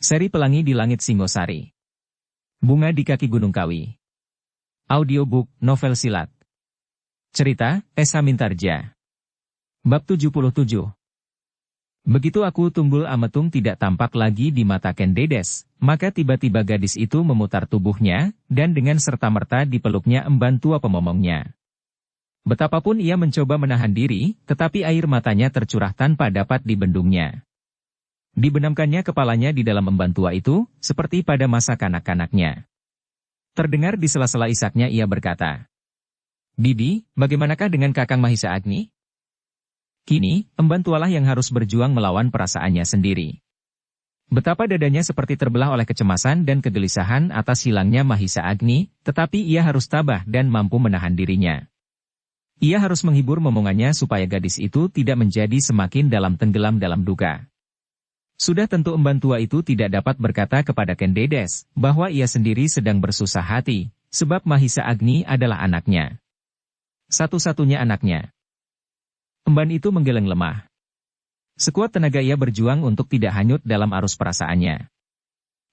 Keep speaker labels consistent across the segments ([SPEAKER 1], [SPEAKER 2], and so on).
[SPEAKER 1] Seri Pelangi di Langit Singosari. Bunga di Kaki Gunung Kawi. Audiobook, novel silat. Cerita, S.H. Mintarja. Bab 77. Begitu aku Tunggul Ametung tidak tampak lagi di mata Ken Dedes, maka tiba-tiba gadis itu memutar tubuhnya, dan dengan serta-merta dipeluknya emban tua pemomongnya. Betapapun ia mencoba menahan diri, tetapi air matanya tercurah tanpa dapat dibendungnya. Dibenamkannya kepalanya di dalam emban tua itu, seperti pada masa kanak-kanaknya. Terdengar di sela-sela isaknya ia berkata, "Bibi, bagaimanakah dengan Kakang Mahisa Agni?" Kini, emban tualah yang harus berjuang melawan perasaannya sendiri. Betapa dadanya seperti terbelah oleh kecemasan dan kegelisahan atas hilangnya Mahisa Agni, tetapi ia harus tabah dan mampu menahan dirinya. Ia harus menghibur momongannya supaya gadis itu tidak menjadi semakin tenggelam dalam duka. Sudah tentu emban tua itu tidak dapat berkata kepada Ken Dedes bahwa ia sendiri sedang bersusah hati, sebab Mahisa Agni adalah anaknya. Satu-satunya anaknya. Emban itu menggeleng lemah. Sekuat tenaga ia berjuang untuk tidak hanyut dalam arus perasaannya.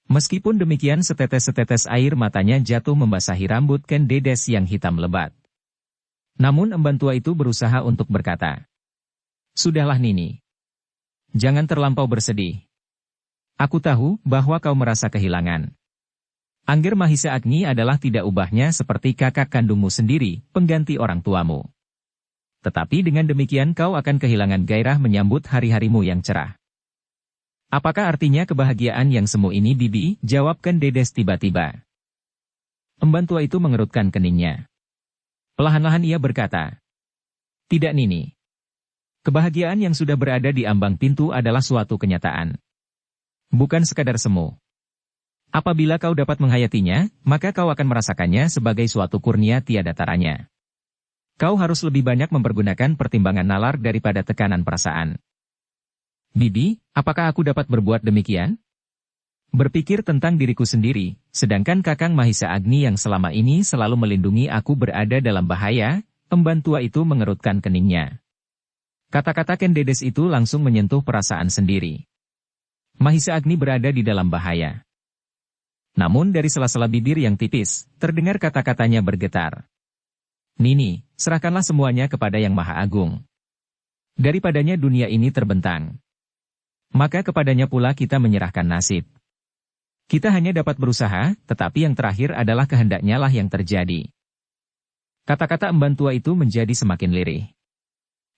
[SPEAKER 1] Meskipun demikian setetes-setetes air matanya jatuh membasahi rambut Ken Dedes yang hitam lebat. Namun emban tua itu berusaha untuk berkata, "Sudahlah Nini. Jangan terlampau bersedih. Aku tahu bahwa kau merasa kehilangan. Angger Mahisa Agni adalah tidak ubahnya seperti kakak kandungmu sendiri, pengganti orang tuamu. Tetapi dengan demikian kau akan kehilangan gairah menyambut hari-harimu yang cerah." "Apakah artinya kebahagiaan yang semu ini, Bibi?" jawabkan Dedes tiba-tiba. Emban tua itu mengerutkan keningnya. Perlahan-lahan ia berkata, "Tidak Nini. Kebahagiaan yang sudah berada di ambang pintu adalah suatu kenyataan. Bukan sekadar semu. Apabila kau dapat menghayatinya, maka kau akan merasakannya sebagai suatu kurnia tiada taranya. Kau harus lebih banyak mempergunakan pertimbangan nalar daripada tekanan perasaan." "Bibi, apakah aku dapat berbuat demikian? Berpikir tentang diriku sendiri, sedangkan Kakang Mahisa Agni yang selama ini selalu melindungi aku berada dalam bahaya." Emban tua itu mengerutkan keningnya. Kata-kata Ken Dedes itu langsung menyentuh perasaan sendiri. Mahisa Agni berada di dalam bahaya. Namun dari sela-sela bibir yang tipis, terdengar kata-katanya bergetar. "Nini, serahkanlah semuanya kepada Yang Maha Agung. Daripadanya dunia ini terbentang. Maka kepadanya pula kita menyerahkan nasib. Kita hanya dapat berusaha, tetapi yang terakhir adalah kehendaknya lah yang terjadi." Kata-kata emban tua itu menjadi semakin lirih.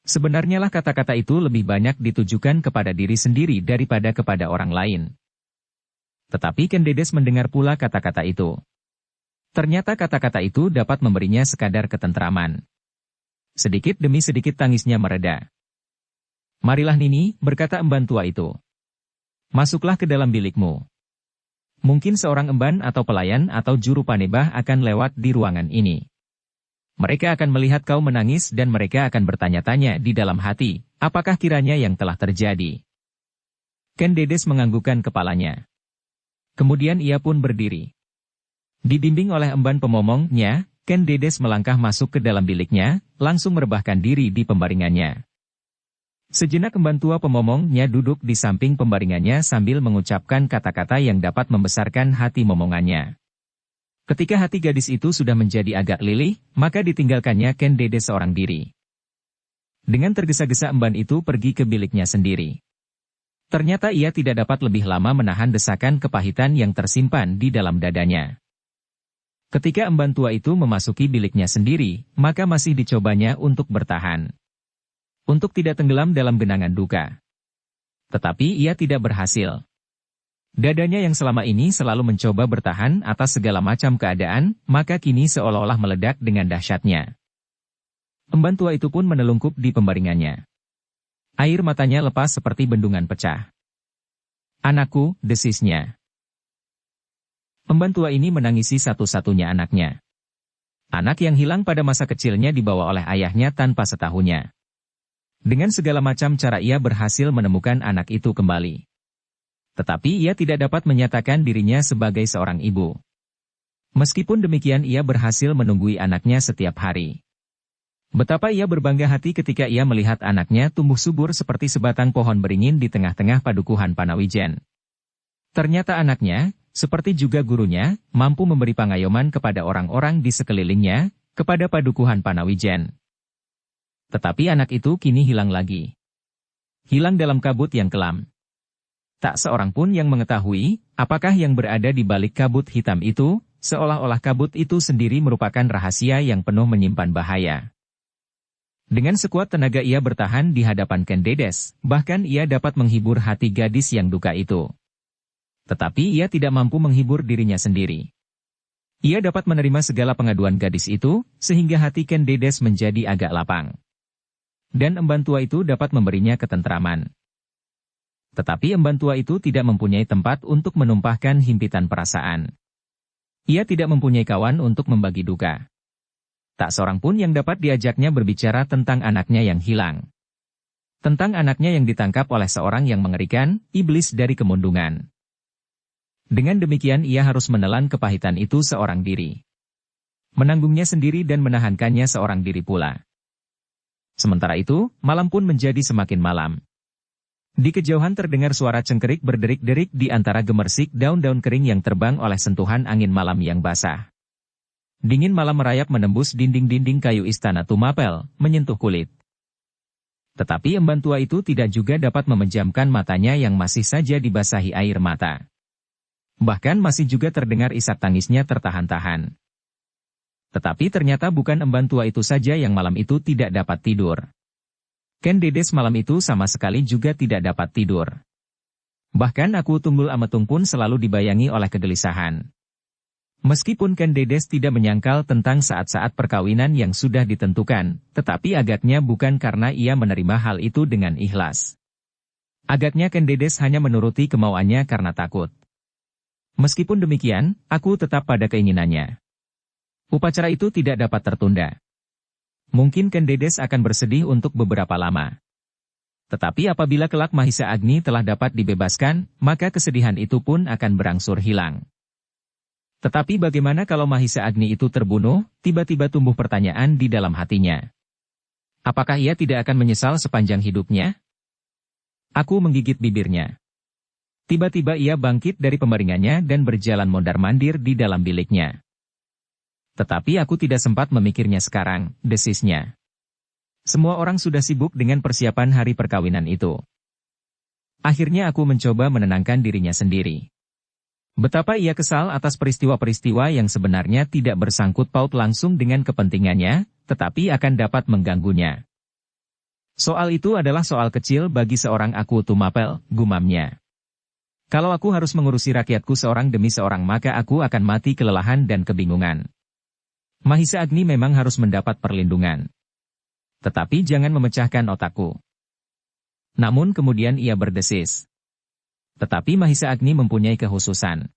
[SPEAKER 1] Sebenarnya lah kata-kata itu lebih banyak ditujukan kepada diri sendiri daripada kepada orang lain. Tetapi Ken Dedes mendengar pula kata-kata itu. Ternyata kata-kata itu dapat memberinya sekadar ketentraman. Sedikit demi sedikit tangisnya mereda. "Marilah Nini," berkata emban tua itu. "Masuklah ke dalam bilikmu. Mungkin seorang emban atau pelayan atau juru panebah akan lewat di ruangan ini. Mereka akan melihat kau menangis dan mereka akan bertanya-tanya di dalam hati, apakah kiranya yang telah terjadi." Ken Dedes menganggukkan kepalanya. Kemudian ia pun berdiri. Dibimbing oleh emban pemomongnya, Ken Dedes melangkah masuk ke dalam biliknya, langsung merebahkan diri di pembaringannya. Sejenak emban tua pemomongnya duduk di samping pembaringannya sambil mengucapkan kata-kata yang dapat membesarkan hati momongannya. Ketika hati gadis itu sudah menjadi agak lilih, maka ditinggalkannya Ken Dedes seorang diri. Dengan tergesa-gesa emban itu pergi ke biliknya sendiri. Ternyata ia tidak dapat lebih lama menahan desakan kepahitan yang tersimpan di dalam dadanya. Ketika emban tua itu memasuki biliknya sendiri, maka masih dicobanya untuk bertahan. Untuk tidak tenggelam dalam genangan duka. Tetapi ia tidak berhasil. Dadanya yang selama ini selalu mencoba bertahan atas segala macam keadaan, maka kini seolah-olah meledak dengan dahsyatnya. Emban tua itu pun menelungkup di pembaringannya. Air matanya lepas seperti bendungan pecah. "Anakku," desisnya. Emban tua ini menangisi satu-satunya anaknya. Anak yang hilang pada masa kecilnya dibawa oleh ayahnya tanpa setahunya. Dengan segala macam cara ia berhasil menemukan anak itu kembali. Tetapi ia tidak dapat menyatakan dirinya sebagai seorang ibu. Meskipun demikian ia berhasil menunggui anaknya setiap hari. Betapa ia berbangga hati ketika ia melihat anaknya tumbuh subur seperti sebatang pohon beringin di tengah-tengah padukuhan Panawijen. Ternyata anaknya, seperti juga gurunya, mampu memberi pengayuman kepada orang-orang di sekelilingnya, kepada padukuhan Panawijen. Tetapi anak itu kini hilang lagi. Hilang dalam kabut yang kelam. Tak seorang pun yang mengetahui, apakah yang berada di balik kabut hitam itu, seolah-olah kabut itu sendiri merupakan rahasia yang penuh menyimpan bahaya. Dengan sekuat tenaga ia bertahan di hadapan Ken Dedes, bahkan ia dapat menghibur hati gadis yang duka itu. Tetapi ia tidak mampu menghibur dirinya sendiri. Ia dapat menerima segala pengaduan gadis itu, sehingga hati Ken Dedes menjadi agak lapang. Dan emban tua itu dapat memberinya ketentraman. Tetapi emban tua itu tidak mempunyai tempat untuk menumpahkan himpitan perasaan. Ia tidak mempunyai kawan untuk membagi duka. Tak seorang pun yang dapat diajaknya berbicara tentang anaknya yang hilang. Tentang anaknya yang ditangkap oleh seorang yang mengerikan, iblis dari kemundungan. Dengan demikian ia harus menelan kepahitan itu seorang diri. Menanggungnya sendiri dan menahankannya seorang diri pula. Sementara itu, malam pun menjadi semakin malam. Di kejauhan terdengar suara cengkerik berderik-derik di antara gemersik daun-daun kering yang terbang oleh sentuhan angin malam yang basah. Dingin malam merayap menembus dinding-dinding kayu istana Tumapel, menyentuh kulit. Tetapi emban tua itu tidak juga dapat memejamkan matanya yang masih saja dibasahi air mata. Bahkan masih juga terdengar isak tangisnya tertahan-tahan. Tetapi ternyata bukan emban tua itu saja yang malam itu tidak dapat tidur. Ken Dedes malam itu sama sekali juga tidak dapat tidur. Bahkan Aku Tunggul Ametung pun selalu dibayangi oleh kegelisahan. Meskipun Ken Dedes tidak menyangkal tentang saat-saat perkawinan yang sudah ditentukan, tetapi agaknya bukan karena ia menerima hal itu dengan ikhlas. Agaknya Ken Dedes hanya menuruti kemauannya karena takut. Meskipun demikian, Aku tetap pada keinginannya. Upacara itu tidak dapat tertunda. Mungkin Ken Dedes akan bersedih untuk beberapa lama. Tetapi apabila kelak Mahisa Agni telah dapat dibebaskan, maka kesedihan itu pun akan berangsur hilang. Tetapi bagaimana kalau Mahisa Agni itu terbunuh? Tiba-tiba tumbuh pertanyaan di dalam hatinya. Apakah ia tidak akan menyesal sepanjang hidupnya? Aku menggigit bibirnya. Tiba-tiba ia bangkit dari pembaringannya dan berjalan mondar-mandir di dalam biliknya. Tetapi aku tidak sempat memikirnya sekarang, desisnya. Semua orang sudah sibuk dengan persiapan hari perkawinan itu. Akhirnya aku mencoba menenangkan dirinya sendiri. Betapa ia kesal atas peristiwa-peristiwa yang sebenarnya tidak bersangkut paut langsung dengan kepentingannya, tetapi akan dapat mengganggunya. Soal itu adalah soal kecil bagi seorang Aku Tumapel, gumamnya. Kalau aku harus mengurusi rakyatku seorang demi seorang maka aku akan mati kelelahan dan kebingungan. Mahisa Agni memang harus mendapat perlindungan. Tetapi jangan memecahkan otakku. Namun kemudian ia berdesis. Tetapi Mahisa Agni mempunyai kekhususan.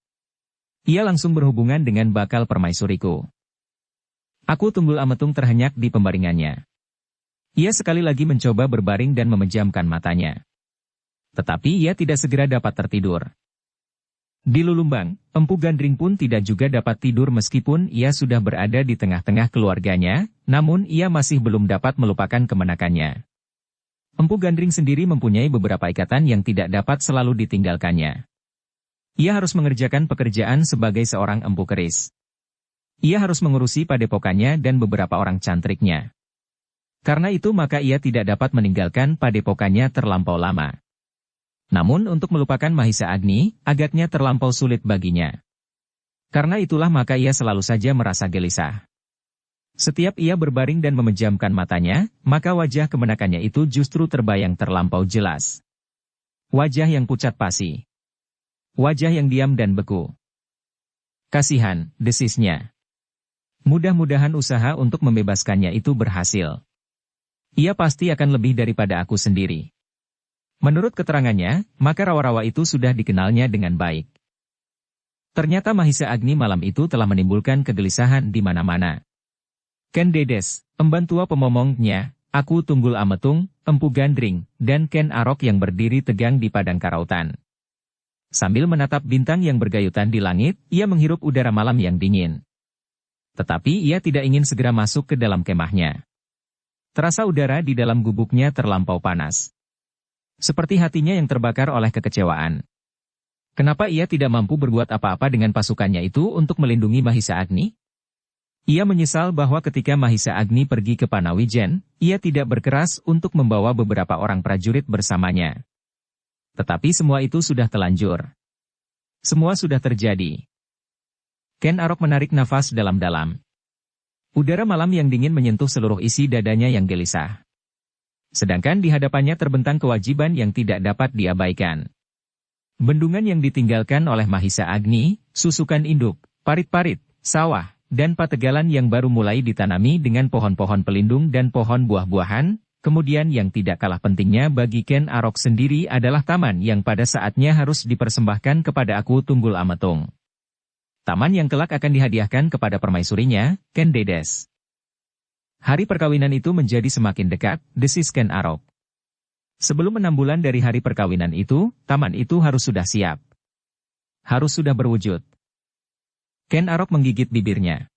[SPEAKER 1] Ia langsung berhubungan dengan bakal permaisuriku. Aku Tunggul Ametung terhenyak di pembaringannya. Ia sekali lagi mencoba berbaring dan memejamkan matanya. Tetapi ia tidak segera dapat tertidur. Di Lulumbang, Empu Gandring pun tidak juga dapat tidur meskipun ia sudah berada di tengah-tengah keluarganya, namun ia masih belum dapat melupakan kemenakannya. Empu Gandring sendiri mempunyai beberapa ikatan yang tidak dapat selalu ditinggalkannya. Ia harus mengerjakan pekerjaan sebagai seorang empu keris. Ia harus mengurusi padepokannya dan beberapa orang cantriknya. Karena itu maka ia tidak dapat meninggalkan padepokannya terlampau lama. Namun untuk melupakan Mahisa Agni, agaknya terlampau sulit baginya. Karena itulah maka ia selalu saja merasa gelisah. Setiap ia berbaring dan memejamkan matanya, maka wajah kemenakannya itu justru terbayang terlampau jelas. Wajah yang pucat pasi. Wajah yang diam dan beku. Kasihan, desisnya. Mudah-mudahan usaha untuk membebaskannya itu berhasil. Ia pasti akan lebih daripada aku sendiri. Menurut keterangannya, maka rawa-rawa itu sudah dikenalnya dengan baik. Ternyata Mahisa Agni malam itu telah menimbulkan kegelisahan di mana-mana. Ken Dedes, emban tua pemomongnya, Aku Tunggul Ametung, Empu Gandring, dan Ken Arok yang berdiri tegang di padang karautan. Sambil menatap bintang yang bergayutan di langit, ia menghirup udara malam yang dingin. Tetapi ia tidak ingin segera masuk ke dalam kemahnya. Terasa udara di dalam gubuknya terlampau panas. Seperti hatinya yang terbakar oleh kekecewaan. Kenapa ia tidak mampu berbuat apa-apa dengan pasukannya itu untuk melindungi Mahisa Agni? Ia menyesal bahwa ketika Mahisa Agni pergi ke Panawijen, ia tidak berkeras untuk membawa beberapa orang prajurit bersamanya. Tetapi semua itu sudah telanjur. Semua sudah terjadi. Ken Arok menarik nafas dalam-dalam. Udara malam yang dingin menyentuh seluruh isi dadanya yang gelisah. Sedangkan di hadapannya terbentang kewajiban yang tidak dapat diabaikan. Bendungan yang ditinggalkan oleh Mahisa Agni, susukan induk, parit-parit, sawah, dan pategalan yang baru mulai ditanami dengan pohon-pohon pelindung dan pohon buah-buahan, kemudian yang tidak kalah pentingnya bagi Ken Arok sendiri adalah taman yang pada saatnya harus dipersembahkan kepada Aku Tunggul Ametung. Taman yang kelak akan dihadiahkan kepada permaisurinya, Ken Dedes. Hari perkawinan itu menjadi semakin dekat, desis Ken Arok. Sebelum 6 bulan dari hari perkawinan itu, taman itu harus sudah siap. Harus sudah berwujud. Ken Arok menggigit bibirnya.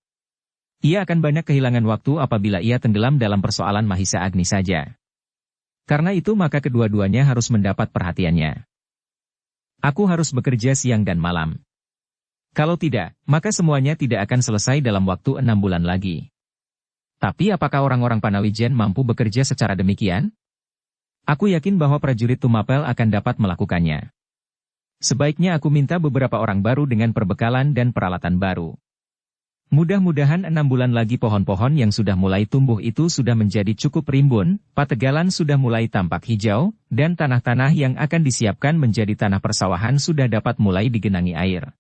[SPEAKER 1] Ia akan banyak kehilangan waktu apabila ia tenggelam dalam persoalan Mahisa Agni saja. Karena itu maka kedua-duanya harus mendapat perhatiannya. Aku harus bekerja siang dan malam. Kalau tidak, maka semuanya tidak akan selesai dalam waktu 6 bulan lagi. Tapi apakah orang-orang Panawijen mampu bekerja secara demikian? Aku yakin bahwa prajurit Tumapel akan dapat melakukannya. Sebaiknya aku minta beberapa orang baru dengan perbekalan dan peralatan baru. Mudah-mudahan 6 bulan lagi pohon-pohon yang sudah mulai tumbuh itu sudah menjadi cukup rimbun, pategalan sudah mulai tampak hijau, dan tanah-tanah yang akan disiapkan menjadi tanah persawahan sudah dapat mulai digenangi air.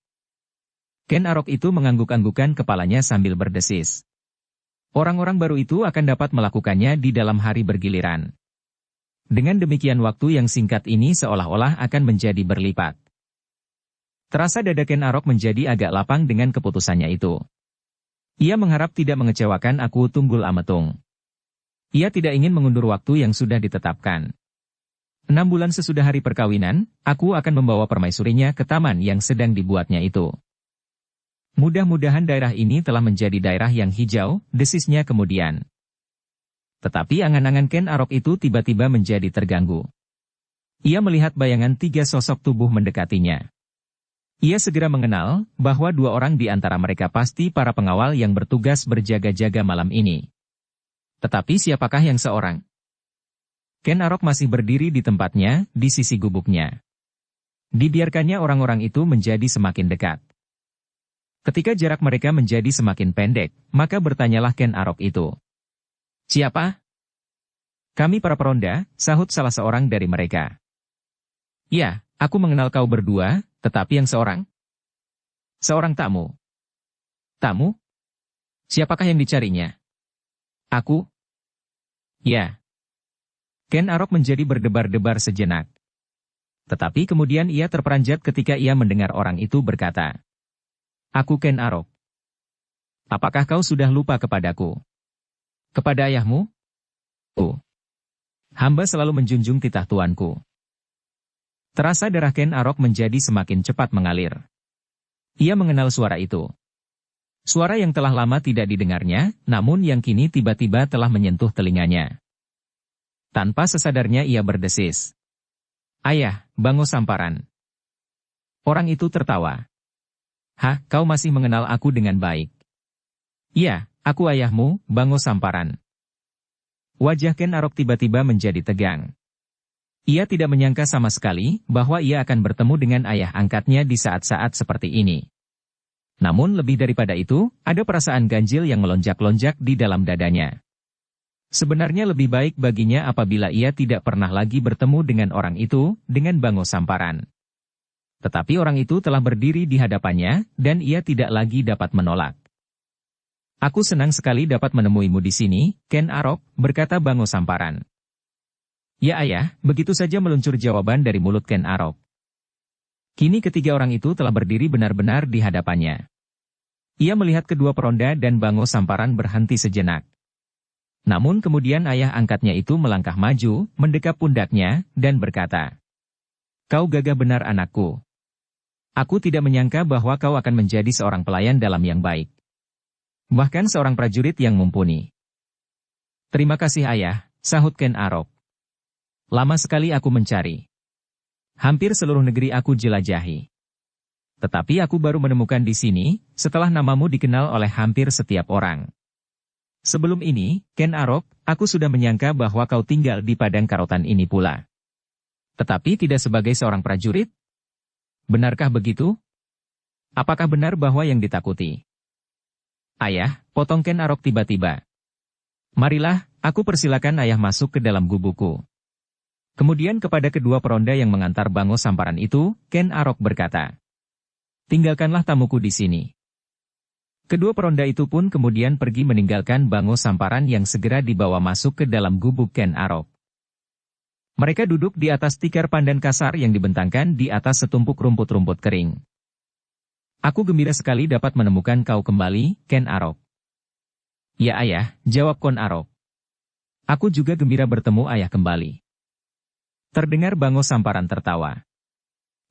[SPEAKER 1] Ken Arok itu mengangguk-anggukan kepalanya sambil berdesis. Orang-orang baru itu akan dapat melakukannya di dalam hari bergiliran. Dengan demikian waktu yang singkat ini seolah-olah akan menjadi berlipat. Terasa dada Ken Arok menjadi agak lapang dengan keputusannya itu. Ia mengharap tidak mengecewakan Aku Tunggul Ametung. Ia tidak ingin mengundur waktu yang sudah ditetapkan. 6 bulan sesudah hari perkawinan, Aku akan membawa permaisurinya ke taman yang sedang dibuatnya itu. Mudah-mudahan daerah ini telah menjadi daerah yang hijau, desisnya kemudian. Tetapi angan-angan Ken Arok itu tiba-tiba menjadi terganggu. Ia melihat bayangan 3 sosok tubuh mendekatinya. Ia segera mengenal bahwa 2 orang di antara mereka pasti para pengawal yang bertugas berjaga-jaga malam ini. Tetapi siapakah yang seorang? Ken Arok masih berdiri di tempatnya, di sisi gubuknya. Dibiarkannya orang-orang itu menjadi semakin dekat. Ketika jarak mereka menjadi semakin pendek, maka bertanyalah Ken Arok itu. Siapa? Kami para peronda, sahut salah seorang dari mereka. Ya, aku mengenal kau berdua, tetapi yang seorang? Seorang tamu. Tamu? Siapakah yang dicarinya? Aku? Ya. Ken Arok menjadi berdebar-debar sejenak. Tetapi kemudian ia terperanjat ketika ia mendengar orang itu berkata. Aku Ken Arok. Apakah kau sudah lupa kepadaku? Kepada ayahmu? Hamba selalu menjunjung titah tuanku. Terasa darah Ken Arok menjadi semakin cepat mengalir. Ia mengenal suara itu. Suara yang telah lama tidak didengarnya, namun yang kini tiba-tiba telah menyentuh telinganya. Tanpa sesadarnya ia berdesis. Ayah, Bango Samparan. Orang itu tertawa. Hah, kau masih mengenal aku dengan baik? Ya. Aku ayahmu, Bango Samparan. Wajah Ken Arok tiba-tiba menjadi tegang. Ia tidak menyangka sama sekali bahwa ia akan bertemu dengan ayah angkatnya di saat-saat seperti ini. Namun lebih daripada itu, ada perasaan ganjil yang melonjak-lonjak di dalam dadanya. Sebenarnya lebih baik baginya apabila ia tidak pernah lagi bertemu dengan orang itu, dengan Bango Samparan. Tetapi orang itu telah berdiri di hadapannya, dan ia tidak lagi dapat menolak. Aku senang sekali dapat menemuimu di sini, Ken Arok, berkata Bango Samparan. Ya ayah, begitu saja meluncur jawaban dari mulut Ken Arok. Kini ketiga orang itu telah berdiri benar-benar di hadapannya. Ia melihat kedua peronda dan Bango Samparan berhenti sejenak. Namun kemudian ayah angkatnya itu melangkah maju, mendekap pundaknya, dan berkata. Kau gagah benar anakku. Aku tidak menyangka bahwa kau akan menjadi seorang pelayan dalam yang baik. Bahkan seorang prajurit yang mumpuni. Terima kasih ayah, sahut Ken Arok. Lama sekali aku mencari. Hampir seluruh negeri aku jelajahi. Tetapi aku baru menemukan di sini, setelah namamu dikenal oleh hampir setiap orang. Sebelum ini, Ken Arok, aku sudah menyangka bahwa kau tinggal di padang karotan ini pula. Tetapi tidak sebagai seorang prajurit? Benarkah begitu? Apakah benar bahwa yang ditakuti? Ayah, potong Ken Arok tiba-tiba. Marilah, aku persilakan ayah masuk ke dalam gubukku. Kemudian kepada kedua peronda yang mengantar Bango Samparan itu, Ken Arok berkata, tinggalkanlah tamuku di sini. Kedua peronda itu pun kemudian pergi meninggalkan Bango Samparan yang segera dibawa masuk ke dalam gubuk Ken Arok. Mereka duduk di atas tikar pandan kasar yang dibentangkan di atas setumpuk rumput-rumput kering. Aku gembira sekali dapat menemukan kau kembali, Ken Arok. Ya ayah, jawab Kon Arok. Aku juga gembira bertemu ayah kembali. Terdengar Bango Samparan tertawa.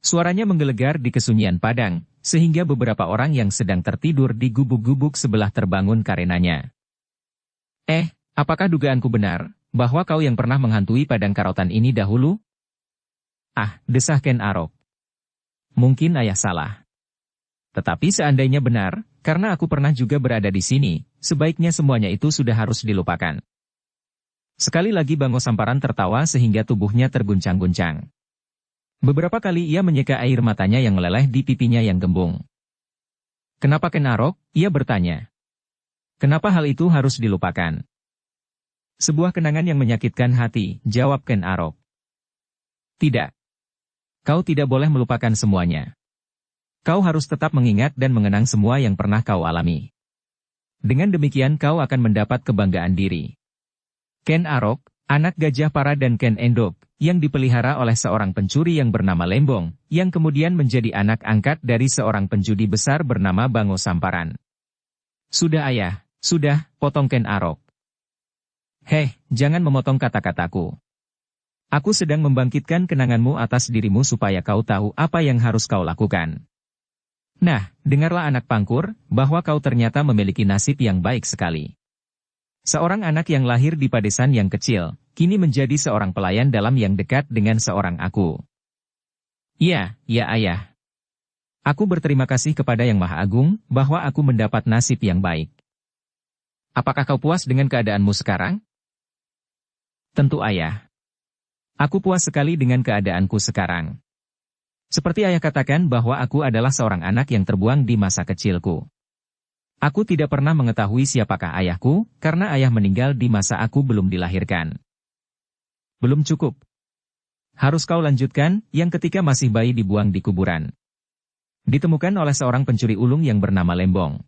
[SPEAKER 1] Suaranya menggelegar di kesunyian padang, sehingga beberapa orang yang sedang tertidur di gubuk-gubuk sebelah terbangun karenanya. Apakah dugaanku benar, bahwa kau yang pernah menghantui padang karotan ini dahulu? Ah, desah Ken Arok. Mungkin ayah salah. Tetapi seandainya benar, karena aku pernah juga berada di sini, sebaiknya semuanya itu sudah harus dilupakan. Sekali lagi Bango Samparan tertawa sehingga tubuhnya terguncang-guncang. Beberapa kali ia menyeka air matanya yang meleleh di pipinya yang gembung. Kenapa Ken Arok? Ia bertanya. Kenapa hal itu harus dilupakan? Sebuah kenangan yang menyakitkan hati, jawab Ken Arok. Tidak. Kau tidak boleh melupakan semuanya. Kau harus tetap mengingat dan mengenang semua yang pernah kau alami. Dengan demikian kau akan mendapat kebanggaan diri. Ken Arok, anak Gajah Para dan Ken Endok, yang dipelihara oleh seorang pencuri yang bernama Lembong, yang kemudian menjadi anak angkat dari seorang penjudi besar bernama Bango Samparan. Sudah ayah, sudah, potong Ken Arok. Jangan memotong kata-kataku. Aku sedang membangkitkan kenanganmu atas dirimu supaya kau tahu apa yang harus kau lakukan. Nah, dengarlah anak pangkur, bahwa kau ternyata memiliki nasib yang baik sekali. Seorang anak yang lahir di padesan yang kecil, kini menjadi seorang pelayan dalam yang dekat dengan seorang aku. Ya ayah. Aku berterima kasih kepada Yang Maha Agung, bahwa aku mendapat nasib yang baik. Apakah kau puas dengan keadaanmu sekarang? Tentu ayah. Aku puas sekali dengan keadaanku sekarang. Seperti ayah katakan bahwa aku adalah seorang anak yang terbuang di masa kecilku. Aku tidak pernah mengetahui siapakah ayahku, karena ayah meninggal di masa aku belum dilahirkan. Belum cukup. Harus kau lanjutkan, yang ketika masih bayi dibuang di kuburan. Ditemukan oleh seorang pencuri ulung yang bernama Lembong.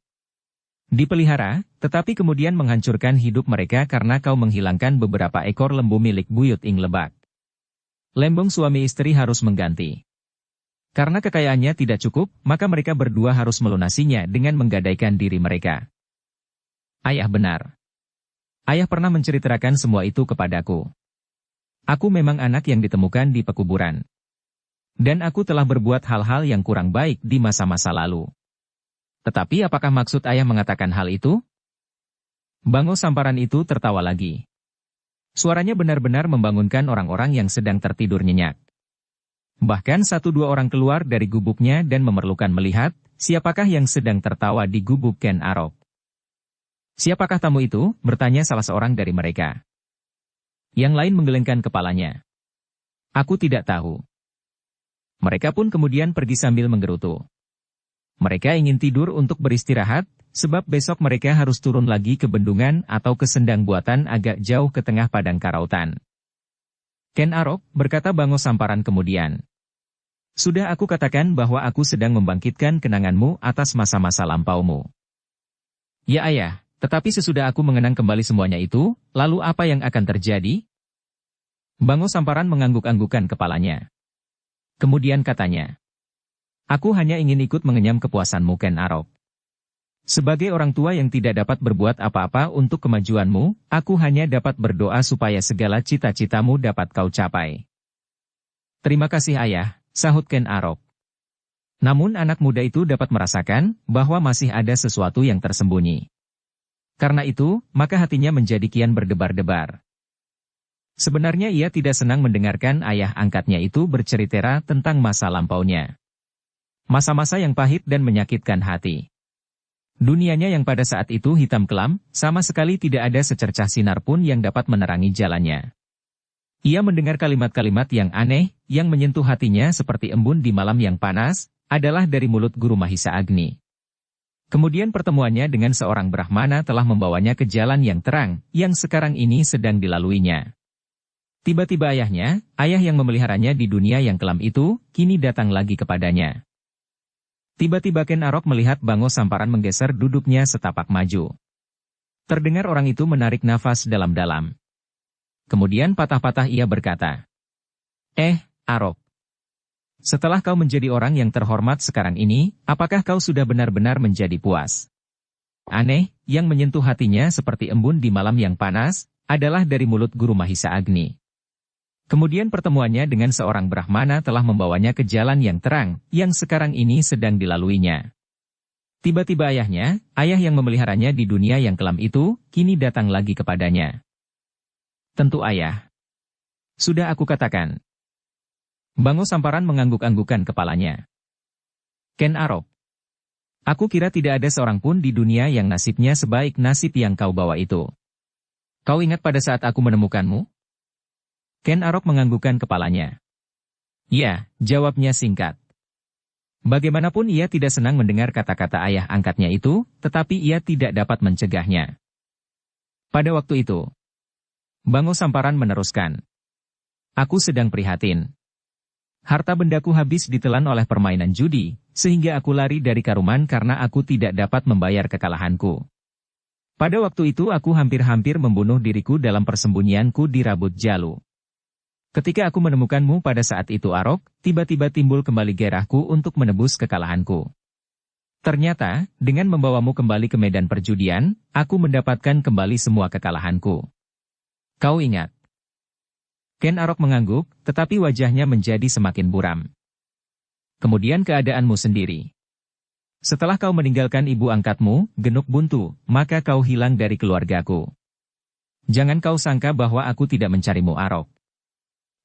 [SPEAKER 1] Dipelihara, tetapi kemudian menghancurkan hidup mereka karena kau menghilangkan beberapa ekor lembu milik Buyut Ing Lebak. Lembong suami istri harus mengganti. Karena kekayaannya tidak cukup, maka mereka berdua harus melunasinya dengan menggadaikan diri mereka. Ayah benar. Ayah pernah menceritakan semua itu kepadaku. Aku memang anak yang ditemukan di pekuburan. Dan aku telah berbuat hal-hal yang kurang baik di masa-masa lalu. Tetapi apakah maksud ayah mengatakan hal itu? Bango Samparan itu tertawa lagi. Suaranya benar-benar membangunkan orang-orang yang sedang tertidur nyenyak. Bahkan 1-2 orang keluar dari gubuknya dan memerlukan melihat, siapakah yang sedang tertawa di gubuk Ken Arok. Siapakah tamu itu? Bertanya salah seorang dari mereka. Yang lain menggelengkan kepalanya. Aku tidak tahu. Mereka pun kemudian pergi sambil menggerutu. Mereka ingin tidur untuk beristirahat, sebab besok mereka harus turun lagi ke bendungan atau ke sendang buatan agak jauh ke tengah padang karautan. Ken Arok, berkata Bango Samparan kemudian. Sudah aku katakan bahwa aku sedang membangkitkan kenanganmu atas masa-masa lampaumu. Ya ayah, tetapi sesudah aku mengenang kembali semuanya itu, lalu apa yang akan terjadi? Bango Samparan mengangguk-anggukan kepalanya. Kemudian katanya. Aku hanya ingin ikut mengenyam kepuasanmu Ken Arok. Sebagai orang tua yang tidak dapat berbuat apa-apa untuk kemajuanmu, aku hanya dapat berdoa supaya segala cita-citamu dapat kau capai. Terima kasih ayah, sahut Ken Arok. Namun anak muda itu dapat merasakan bahwa masih ada sesuatu yang tersembunyi. Karena itu, maka hatinya menjadi kian berdebar-debar. Sebenarnya ia tidak senang mendengarkan ayah angkatnya itu bercerita tentang masa lampaunya. Masa-masa yang pahit dan menyakitkan hati. Dunianya yang pada saat itu hitam kelam, sama sekali tidak ada secercah sinar pun yang dapat menerangi jalannya. Ia mendengar kalimat-kalimat yang aneh, yang menyentuh hatinya seperti embun di malam yang panas, adalah dari mulut Guru Mahisa Agni. Kemudian pertemuannya dengan seorang Brahmana telah membawanya ke jalan yang terang, yang sekarang ini sedang dilaluinya. Tiba-tiba ayah yang memeliharanya di dunia yang kelam itu, kini datang lagi kepadanya. Tiba-tiba Ken Arok melihat Bango Samparan menggeser duduknya setapak maju. Terdengar orang itu menarik nafas dalam-dalam. Kemudian patah-patah ia berkata, Arok. Setelah kau menjadi orang yang terhormat sekarang ini, apakah kau sudah benar-benar menjadi puas? Aneh, yang menyentuh hatinya seperti embun di malam yang panas, adalah dari mulut Guru Mahisa Agni. Kemudian pertemuannya dengan seorang Brahmana telah membawanya ke jalan yang terang, yang sekarang ini sedang dilaluinya. Tiba-tiba ayah yang memeliharanya di dunia yang kelam itu, kini datang lagi kepadanya. Tentu ayah. Sudah aku katakan. Bango Samparan mengangguk-anggukan kepalanya. Ken Arok. Aku kira tidak ada seorang pun di dunia yang nasibnya sebaik nasib yang kau bawa itu. Kau ingat pada saat aku menemukanmu? Ken Arok menganggukkan kepalanya. Ya, jawabnya singkat. Bagaimanapun ia tidak senang mendengar kata-kata ayah angkatnya itu, tetapi ia tidak dapat mencegahnya. Pada waktu itu, Bango Samparan meneruskan. Aku sedang prihatin. Harta bendaku habis ditelan oleh permainan judi, sehingga aku lari dari Karuman karena aku tidak dapat membayar kekalahanku. Pada waktu itu aku hampir-hampir membunuh diriku dalam persembunyianku di Rabut Jalu. Ketika aku menemukanmu pada saat itu Arok, tiba-tiba timbul kembali gairahku untuk menebus kekalahanku. Ternyata, dengan membawamu kembali ke medan perjudian, aku mendapatkan kembali semua kekalahanku. Kau ingat? Ken Arok mengangguk, tetapi wajahnya menjadi semakin buram. Kemudian keadaanmu sendiri. Setelah kau meninggalkan ibu angkatmu, Genuk Buntu, maka kau hilang dari keluargaku. Jangan kau sangka bahwa aku tidak mencarimu Arok.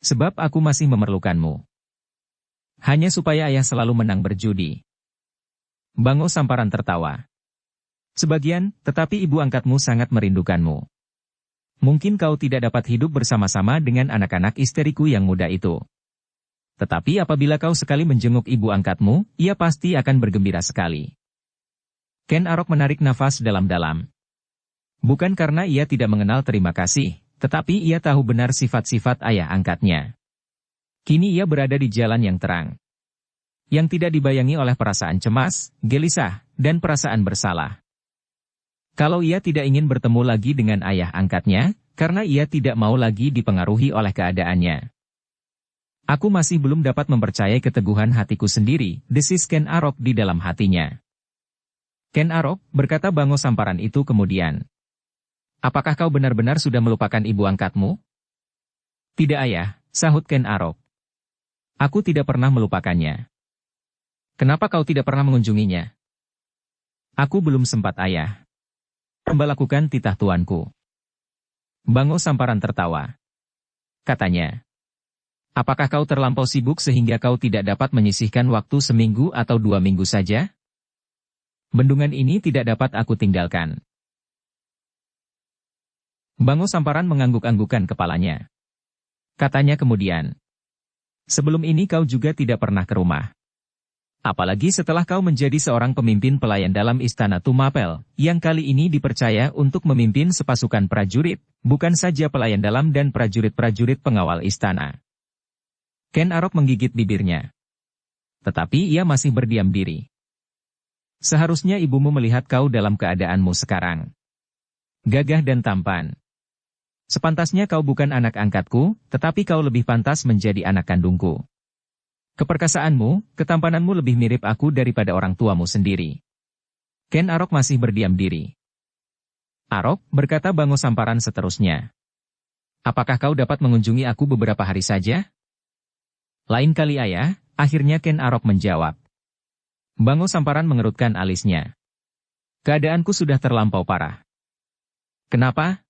[SPEAKER 1] Sebab aku masih memerlukanmu. Hanya supaya ayah selalu menang berjudi. Bango Samparan tertawa. Sebagian, tetapi ibu angkatmu sangat merindukanmu. Mungkin kau tidak dapat hidup bersama-sama dengan anak-anak isteriku yang muda itu. Tetapi apabila kau sekali menjenguk ibu angkatmu, ia pasti akan bergembira sekali. Ken Arok menarik nafas dalam-dalam. Bukan karena ia tidak mengenal terima kasih, tetapi ia tahu benar sifat-sifat ayah angkatnya. Kini ia berada di jalan yang terang. Yang tidak dibayangi oleh perasaan cemas, gelisah, dan perasaan bersalah. Kalau ia tidak ingin bertemu lagi dengan ayah angkatnya, karena ia tidak mau lagi dipengaruhi oleh keadaannya. Aku masih belum dapat mempercayai keteguhan hatiku sendiri, desis Ken Arok di dalam hatinya. Ken Arok, berkata Bango Samparan itu kemudian. Apakah kau benar-benar sudah melupakan ibu angkatmu? Tidak ayah, sahut Ken Arok. Aku tidak pernah melupakannya. Kenapa kau tidak pernah mengunjunginya? Aku belum sempat ayah. Hamba lakukan titah tuanku. Bango Samparan tertawa. Katanya. Apakah kau terlampau sibuk sehingga kau tidak dapat menyisihkan waktu seminggu atau 2 minggu saja? Bendungan ini tidak dapat aku tinggalkan. Bango Samparan mengangguk-anggukan kepalanya. Katanya kemudian. Sebelum ini kau juga tidak pernah ke rumah. Apalagi setelah kau menjadi seorang pemimpin pelayan dalam istana Tumapel, yang kali ini dipercaya untuk memimpin sepasukan prajurit, bukan saja pelayan dalam dan prajurit-prajurit pengawal istana. Ken Arok menggigit bibirnya. Tetapi ia masih berdiam diri. Seharusnya ibumu melihat kau dalam keadaanmu sekarang. Gagah dan tampan. Sepantasnya kau bukan anak angkatku, tetapi kau lebih pantas menjadi anak kandungku. Keperkasaanmu, ketampananmu lebih mirip aku daripada orang tuamu sendiri. Ken Arok masih berdiam diri. Arok, berkata Bango Samparan seterusnya. Apakah kau dapat mengunjungi aku beberapa hari saja? Lain kali ayah, akhirnya Ken Arok menjawab. Bango Samparan mengerutkan alisnya. Keadaanku sudah terlampau parah. Kenapa?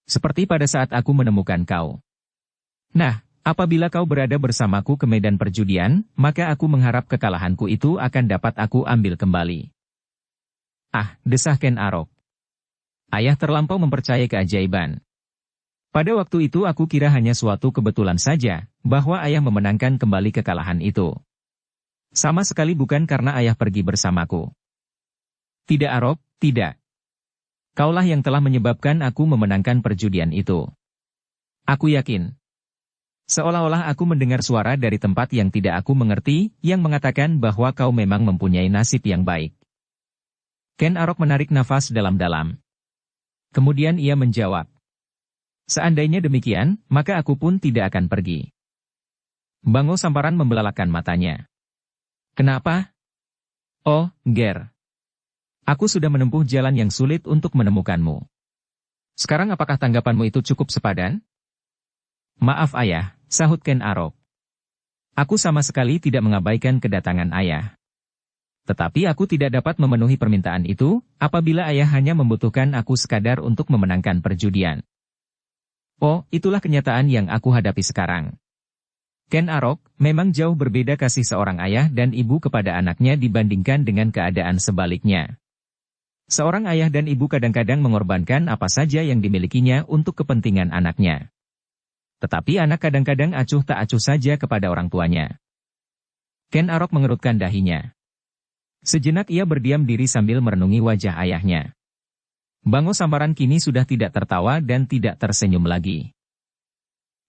[SPEAKER 1] Seperti pada saat aku menemukan kau. Nah, Apabila kau berada bersamaku ke medan perjudian, maka aku mengharap kekalahanku itu akan dapat aku ambil kembali. Ah, desah Ken Arok. Ayah terlampau mempercayai keajaiban. Pada waktu itu aku kira hanya suatu kebetulan saja, bahwa ayah memenangkan kembali kekalahan itu. Sama sekali bukan karena ayah pergi bersamaku. Tidak Arok, tidak. Kaulah yang telah menyebabkan aku memenangkan perjudian itu. Aku yakin. Seolah-olah aku mendengar suara dari tempat yang tidak aku mengerti, yang mengatakan bahwa kau memang mempunyai nasib yang baik. Ken Arok menarik nafas dalam-dalam. Kemudian ia menjawab. Seandainya demikian, maka aku pun tidak akan pergi. Bango Samparan membelalakan matanya. Kenapa? Oh, Ger. Aku sudah menempuh jalan yang sulit untuk menemukanmu. Sekarang apakah tanggapanmu itu cukup sepadan? Maaf ayah, sahut Ken Arok. Aku sama sekali tidak mengabaikan kedatangan ayah. Tetapi aku tidak dapat memenuhi permintaan itu, apabila ayah hanya membutuhkan aku sekadar untuk memenangkan perjudian. Oh, itulah kenyataan yang aku hadapi sekarang. Ken Arok, memang jauh berbeda kasih seorang ayah dan ibu kepada anaknya dibandingkan dengan keadaan sebaliknya. Seorang ayah dan ibu kadang-kadang mengorbankan apa saja yang dimilikinya untuk kepentingan anaknya. Tetapi anak kadang-kadang acuh tak acuh saja kepada orang tuanya. Ken Arok mengerutkan dahinya. Sejenak ia berdiam diri sambil merenungi wajah ayahnya. Bango Samparan kini sudah tidak tertawa dan tidak tersenyum lagi.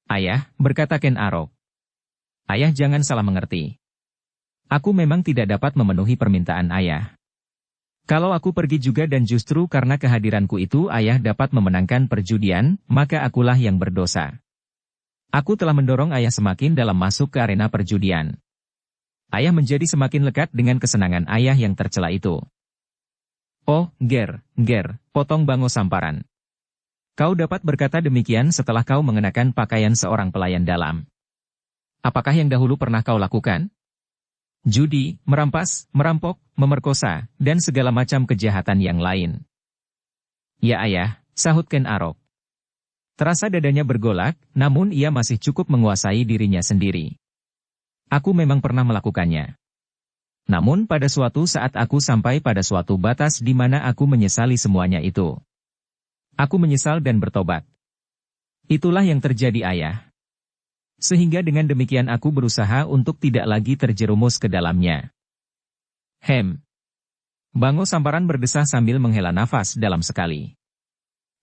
[SPEAKER 1] Ayah, berkata Ken Arok. Ayah jangan salah mengerti. Aku memang tidak dapat memenuhi permintaan ayah. Kalau aku pergi juga dan justru karena kehadiranku itu ayah dapat memenangkan perjudian, maka akulah yang berdosa. Aku telah mendorong ayah semakin dalam masuk ke arena perjudian. Ayah menjadi semakin lekat dengan kesenangan ayah yang tercela itu. Oh, Ger, potong Bango Samparan. Kau dapat berkata demikian setelah kau mengenakan pakaian seorang pelayan dalam. Apakah yang dahulu pernah kau lakukan? Judi, merampas, merampok, memerkosa, dan segala macam kejahatan yang lain. Ya ayah, sahut Ken Arok. Terasa dadanya bergolak, namun ia masih cukup menguasai dirinya sendiri. Aku memang pernah melakukannya. Namun pada suatu saat aku sampai pada suatu batas di mana aku menyesali semuanya itu. Aku menyesal dan bertobat. Itulah yang terjadi ayah. Sehingga dengan demikian aku berusaha untuk tidak lagi terjerumus ke dalamnya. Bango Samparan berdesah sambil menghela nafas dalam sekali.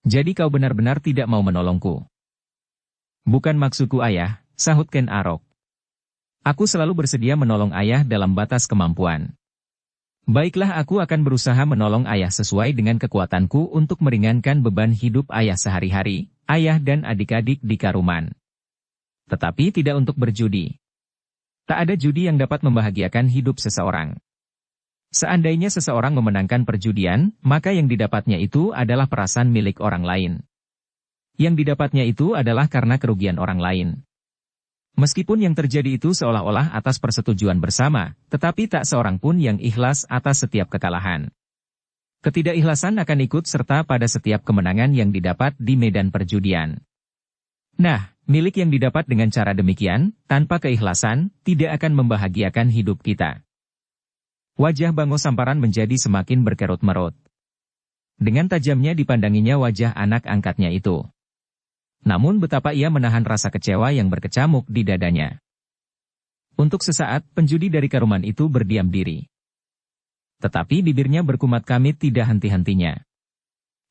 [SPEAKER 1] Jadi kau benar-benar tidak mau menolongku. Bukan maksudku ayah, sahut Ken Arok. Aku selalu bersedia menolong ayah dalam batas kemampuan. Baiklah aku akan berusaha menolong ayah sesuai dengan kekuatanku untuk meringankan beban hidup ayah sehari-hari, ayah dan adik-adik di Karuman. Tetapi tidak untuk berjudi. Tak ada judi yang dapat membahagiakan hidup seseorang. Seandainya seseorang memenangkan perjudian, maka yang didapatnya itu adalah perasaan milik orang lain. Yang didapatnya itu adalah karena kerugian orang lain. Meskipun yang terjadi itu seolah-olah atas persetujuan bersama, tetapi tak seorang pun yang ikhlas atas setiap kekalahan. Ketidakikhlasan akan ikut serta pada setiap kemenangan yang didapat di medan perjudian. Nah, milik yang didapat dengan cara demikian, tanpa keikhlasan, tidak akan membahagiakan hidup kita. Wajah Bango Samparan menjadi semakin berkerut-merut. Dengan tajamnya dipandanginya wajah anak angkatnya itu. Namun betapa ia menahan rasa kecewa yang berkecamuk di dadanya. Untuk sesaat, penjudi dari Karuman itu berdiam diri. Tetapi bibirnya berkumat kamit tidak henti-hentinya.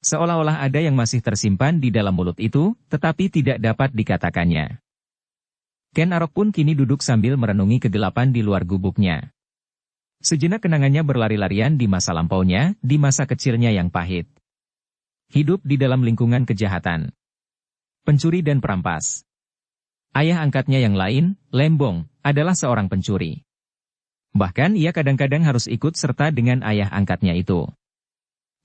[SPEAKER 1] Seolah-olah ada yang masih tersimpan di dalam mulut itu, tetapi tidak dapat dikatakannya. Ken Arok pun kini duduk sambil merenungi kegelapan di luar gubuknya. Sejenak kenangannya berlari-larian di masa lampaunya, di masa kecilnya yang pahit. Hidup di dalam lingkungan kejahatan. Pencuri dan perampas. Ayah angkatnya yang lain, Lembong, adalah seorang pencuri. Bahkan ia kadang-kadang harus ikut serta dengan ayah angkatnya itu.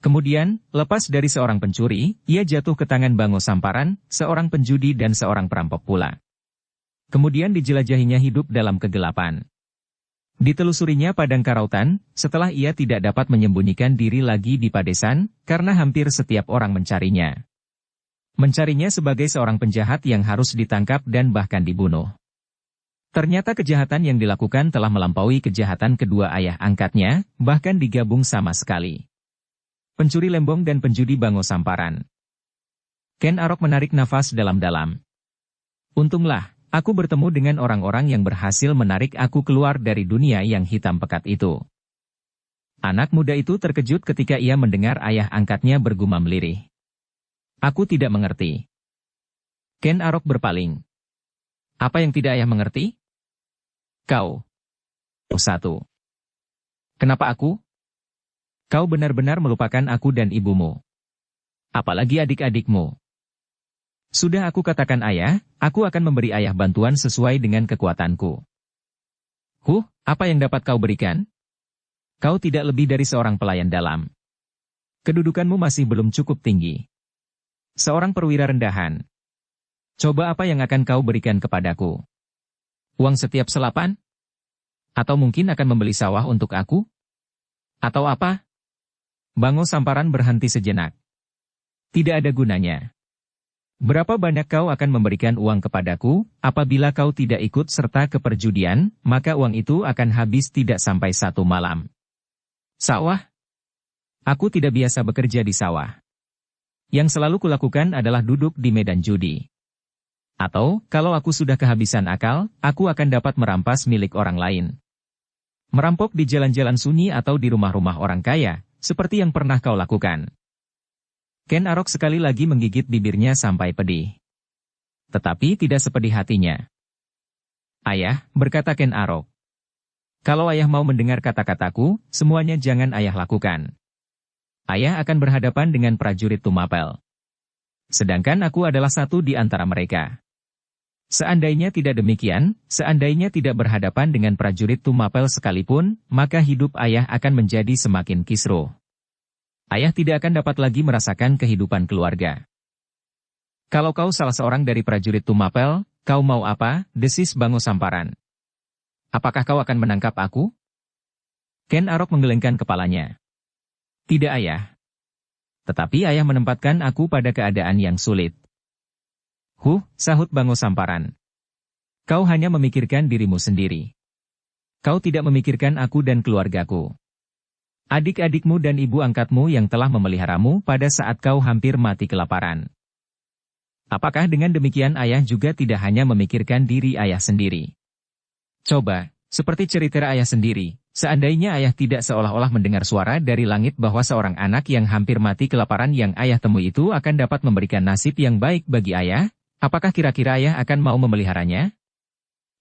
[SPEAKER 1] Kemudian, lepas dari seorang pencuri, ia jatuh ke tangan Bango Samparan, seorang penjudi dan seorang perampok pula. Kemudian dijelajahinya hidup dalam kegelapan. Ditelusurinya padang karautan, setelah ia tidak dapat menyembunyikan diri lagi di padesan, karena hampir setiap orang mencarinya. Mencarinya sebagai seorang penjahat yang harus ditangkap dan bahkan dibunuh. Ternyata kejahatan yang dilakukan telah melampaui kejahatan kedua ayah angkatnya, bahkan digabung sama sekali. Pencuri lembong dan penjudi Bango Samparan. Ken Arok menarik nafas dalam-dalam. Untunglah, aku bertemu dengan orang-orang yang berhasil menarik aku keluar dari dunia yang hitam pekat itu. Anak muda itu terkejut ketika ia mendengar ayah angkatnya bergumam lirih. Aku tidak mengerti. Ken Arok berpaling. Apa yang tidak ayah mengerti? Kau. Satu. Kenapa aku? Kau benar-benar melupakan aku dan ibumu. Apalagi adik-adikmu. Sudah aku katakan ayah, aku akan memberi ayah bantuan sesuai dengan kekuatanku. Apa yang dapat kau berikan? Kau tidak lebih dari seorang pelayan dalam. Kedudukanmu masih belum cukup tinggi. Seorang perwira rendahan. Coba apa yang akan kau berikan kepadaku? Uang setiap selapan? Atau mungkin akan membeli sawah untuk aku? Atau apa? Bango Samparan berhenti sejenak. Tidak ada gunanya. Berapa banyak kau akan memberikan uang kepadaku, apabila kau tidak ikut serta ke perjudian, maka uang itu akan habis tidak sampai 1 malam. Sawah? Aku tidak biasa bekerja di sawah. Yang selalu kulakukan adalah duduk di medan judi. Atau, kalau aku sudah kehabisan akal, aku akan dapat merampas milik orang lain. Merampok di jalan-jalan sunyi atau di rumah-rumah orang kaya, seperti yang pernah kau lakukan. Ken Arok sekali lagi menggigit bibirnya sampai pedih. Tetapi tidak sepedih hatinya. Ayah, berkata Ken Arok. Kalau ayah mau mendengar kata-kataku, semuanya jangan ayah lakukan. Ayah akan berhadapan dengan prajurit Tumapel. Sedangkan aku adalah satu di antara mereka. Seandainya tidak demikian, seandainya tidak berhadapan dengan prajurit Tumapel sekalipun, maka hidup ayah akan menjadi semakin kisruh. Ayah tidak akan dapat lagi merasakan kehidupan keluarga. Kalau kau salah seorang dari prajurit Tumapel, kau mau apa? Desis Bango Samparan. Apakah kau akan menangkap aku? Ken Arok menggelengkan kepalanya. Tidak ayah. Tetapi ayah menempatkan aku pada keadaan yang sulit. Sahut Bango Samparan. Kau hanya memikirkan dirimu sendiri. Kau tidak memikirkan aku dan keluargaku. Adik-adikmu dan ibu angkatmu yang telah memeliharamu pada saat kau hampir mati kelaparan. Apakah dengan demikian ayah juga tidak hanya memikirkan diri ayah sendiri? Coba, seperti cerita ayah sendiri, seandainya ayah tidak seolah-olah mendengar suara dari langit bahwa seorang anak yang hampir mati kelaparan yang ayah temui itu akan dapat memberikan nasib yang baik bagi ayah, apakah kira-kira ayah akan mau memeliharanya?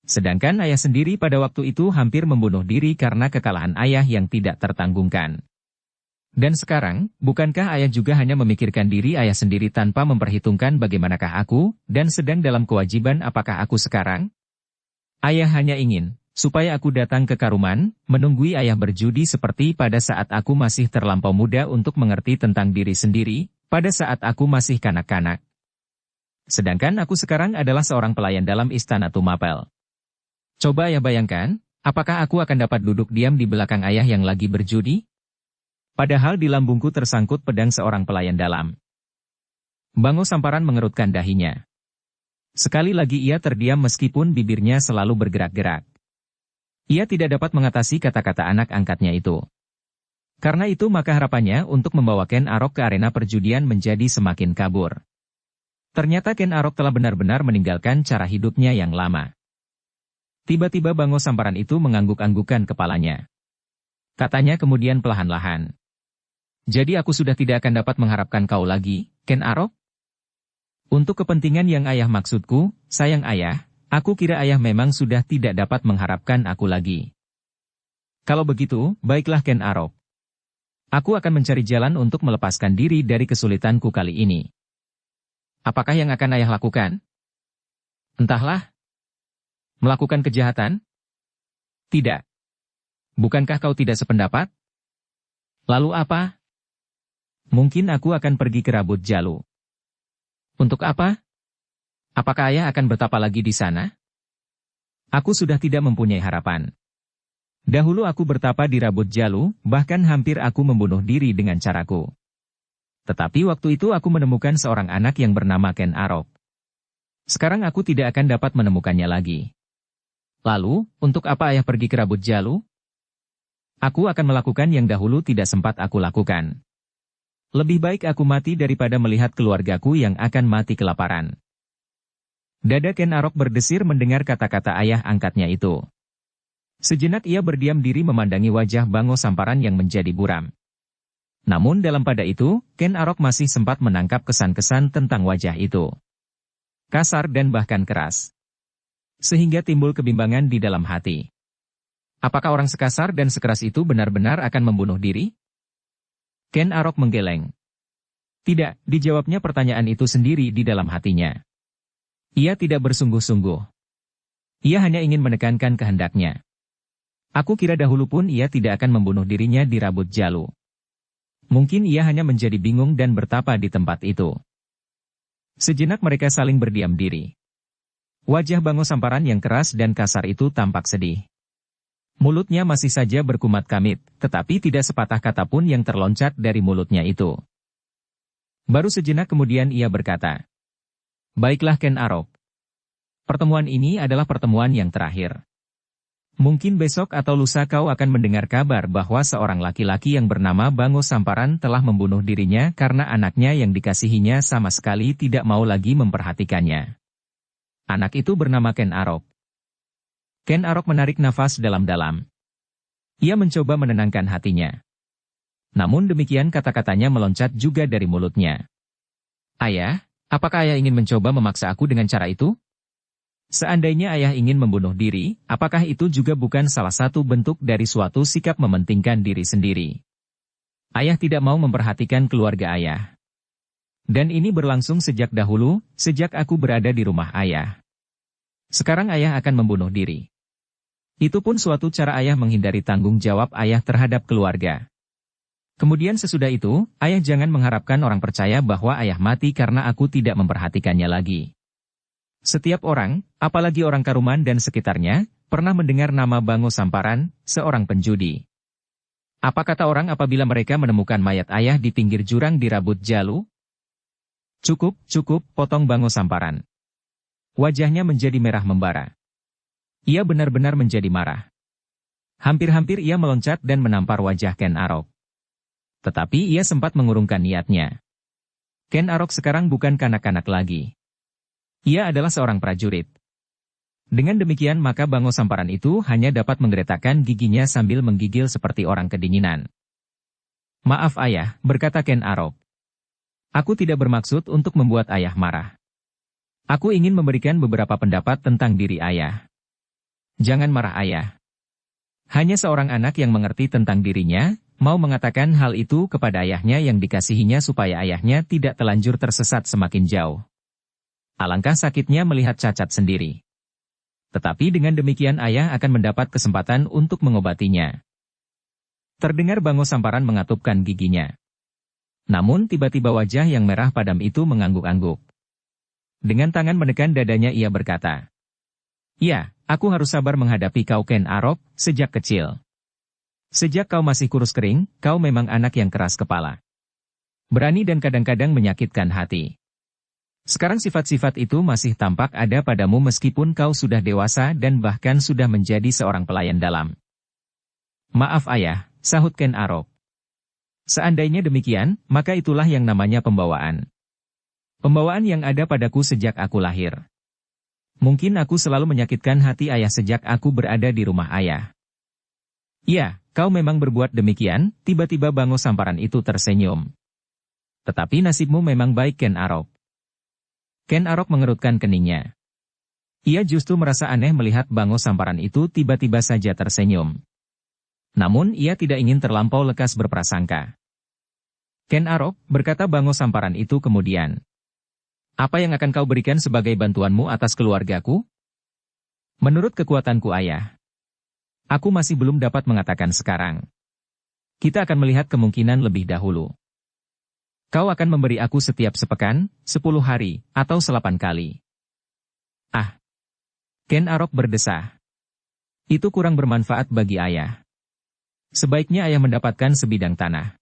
[SPEAKER 1] Sedangkan ayah sendiri pada waktu itu hampir membunuh diri karena kekalahan ayah yang tidak tertanggungkan. Dan sekarang, bukankah ayah juga hanya memikirkan diri ayah sendiri tanpa memperhitungkan bagaimanakah aku, dan sedang dalam kewajiban apakah aku sekarang? Ayah hanya ingin, supaya aku datang ke Karuman, menunggui ayah berjudi seperti pada saat aku masih terlampau muda untuk mengerti tentang diri sendiri, pada saat aku masih kanak-kanak. Sedangkan aku sekarang adalah seorang pelayan dalam istana Tumapel. Coba ayah bayangkan, apakah aku akan dapat duduk diam di belakang ayah yang lagi berjudi? Padahal di lambungku tersangkut pedang seorang pelayan dalam. Bango Samparan mengerutkan dahinya. Sekali lagi ia terdiam meskipun bibirnya selalu bergerak-gerak. Ia tidak dapat mengatasi kata-kata anak angkatnya itu. Karena itu maka harapannya untuk membawa Ken Arok ke arena perjudian menjadi semakin kabur. Ternyata Ken Arok telah benar-benar meninggalkan cara hidupnya yang lama. Tiba-tiba Bango Samparan itu mengangguk-anggukan kepalanya. Katanya kemudian perlahan-lahan. Jadi aku sudah tidak akan dapat mengharapkan kau lagi, Ken Arok? Untuk kepentingan yang ayah maksudku, sayang ayah, aku kira ayah memang sudah tidak dapat mengharapkan aku lagi. Kalau begitu, baiklah Ken Arok. Aku akan mencari jalan untuk melepaskan diri dari kesulitanku kali ini. Apakah yang akan ayah lakukan? Entahlah. Melakukan kejahatan? Tidak. Bukankah kau tidak sependapat? Lalu apa? Mungkin aku akan pergi ke Rabut Jalu. Untuk apa? Apakah ayah akan bertapa lagi di sana? Aku sudah tidak mempunyai harapan. Dahulu aku bertapa di Rabut Jalu, bahkan hampir aku membunuh diri dengan caraku. Tetapi waktu itu aku menemukan seorang anak yang bernama Ken Arok. Sekarang aku tidak akan dapat menemukannya lagi. Lalu, untuk apa ayah pergi ke Rabut Jalu? Aku akan melakukan yang dahulu tidak sempat aku lakukan. Lebih baik aku mati daripada melihat keluargaku yang akan mati kelaparan. Dada Ken Arok berdesir mendengar kata-kata ayah angkatnya itu. Sejenak ia berdiam diri memandangi wajah Bango Samparan yang menjadi buram. Namun dalam pada itu, Ken Arok masih sempat menangkap kesan-kesan tentang wajah itu. Kasar dan bahkan keras. Sehingga timbul kebimbangan di dalam hati. Apakah orang sekasar dan sekeras itu benar-benar akan membunuh diri? Ken Arok menggeleng. Tidak, dijawabnya pertanyaan itu sendiri di dalam hatinya. Ia tidak bersungguh-sungguh. Ia hanya ingin menekankan kehendaknya. Aku kira dahulu pun ia tidak akan membunuh dirinya di Rabut Jalu. Mungkin ia hanya menjadi bingung dan bertapa di tempat itu. Sejenak mereka saling berdiam diri. Wajah Bango Samparan yang keras dan kasar itu tampak sedih. Mulutnya masih saja berkumat kamit, tetapi tidak sepatah kata pun yang terloncat dari mulutnya itu. Baru sejenak kemudian ia berkata, "Baiklah Ken Arok. Pertemuan ini adalah pertemuan yang terakhir. Mungkin besok atau lusa kau akan mendengar kabar bahwa seorang laki-laki yang bernama Bango Samparan telah membunuh dirinya karena anaknya yang dikasihinya sama sekali tidak mau lagi memperhatikannya. Anak itu bernama Ken Arok." Ken Arok menarik nafas dalam-dalam. Ia mencoba menenangkan hatinya. Namun demikian kata-katanya meloncat juga dari mulutnya. "Ayah, apakah ayah ingin mencoba memaksa aku dengan cara itu? Seandainya ayah ingin membunuh diri, apakah itu juga bukan salah satu bentuk dari suatu sikap mementingkan diri sendiri? Ayah tidak mau memperhatikan keluarga ayah. Dan ini berlangsung sejak dahulu, sejak aku berada di rumah ayah. Sekarang ayah akan membunuh diri. Itu pun suatu cara ayah menghindari tanggung jawab ayah terhadap keluarga. Kemudian sesudah itu, ayah jangan mengharapkan orang percaya bahwa ayah mati karena aku tidak memperhatikannya lagi. Setiap orang, apalagi orang Karuman dan sekitarnya, pernah mendengar nama Bango Samparan, seorang penjudi. Apa kata orang apabila mereka menemukan mayat ayah di pinggir jurang di Rabut Jalu? Cukup, potong Bango Samparan. Wajahnya menjadi merah membara. Ia benar-benar menjadi marah. Hampir-hampir ia meloncat dan menampar wajah Ken Arok. Tetapi ia sempat mengurungkan niatnya. Ken Arok sekarang bukan kanak-kanak lagi. Ia adalah seorang prajurit. Dengan demikian maka Bango Samparan itu hanya dapat menggeretakkan giginya sambil menggigil seperti orang kedinginan. "Maaf ayah," berkata Ken Arok. "Aku tidak bermaksud untuk membuat ayah marah. Aku ingin memberikan beberapa pendapat tentang diri ayah. Jangan marah ayah. Hanya seorang anak yang mengerti tentang dirinya, mau mengatakan hal itu kepada ayahnya yang dikasihinya supaya ayahnya tidak telanjur tersesat semakin jauh. Alangkah sakitnya melihat cacat sendiri. Tetapi dengan demikian ayah akan mendapat kesempatan untuk mengobatinya." Terdengar Bango Samparan mengatupkan giginya. Namun tiba-tiba wajah yang merah padam itu mengangguk-angguk. Dengan tangan menekan dadanya ia berkata, "Ya, aku harus sabar menghadapi kau Ken Arok, sejak kecil. Sejak kau masih kurus kering, kau memang anak yang keras kepala. Berani dan kadang-kadang menyakitkan hati. Sekarang sifat-sifat itu masih tampak ada padamu meskipun kau sudah dewasa dan bahkan sudah menjadi seorang pelayan dalam." "Maaf ayah," sahut Ken Arok. "Seandainya demikian, maka itulah yang namanya pembawaan. Pembawaan yang ada padaku sejak aku lahir. Mungkin aku selalu menyakitkan hati ayah sejak aku berada di rumah ayah." "Ya, kau memang berbuat demikian." Tiba-tiba Bango Samparan itu tersenyum. "Tetapi nasibmu memang baik Ken Arok." Ken Arok mengerutkan keningnya. Ia justru merasa aneh melihat Bango Samparan itu tiba-tiba saja tersenyum. Namun ia tidak ingin terlampau lekas berprasangka. "Ken Arok," berkata Bango Samparan itu kemudian, "apa yang akan kau berikan sebagai bantuanmu atas keluargaku?" "Menurut kekuatanku ayah. Aku masih belum dapat mengatakan sekarang. Kita akan melihat kemungkinan lebih dahulu. Kau akan memberi aku setiap sepekan, 10 hari, atau 8 kali. "Ah!" Ken Arok berdesah. "Itu kurang bermanfaat bagi ayah. Sebaiknya ayah mendapatkan sebidang tanah.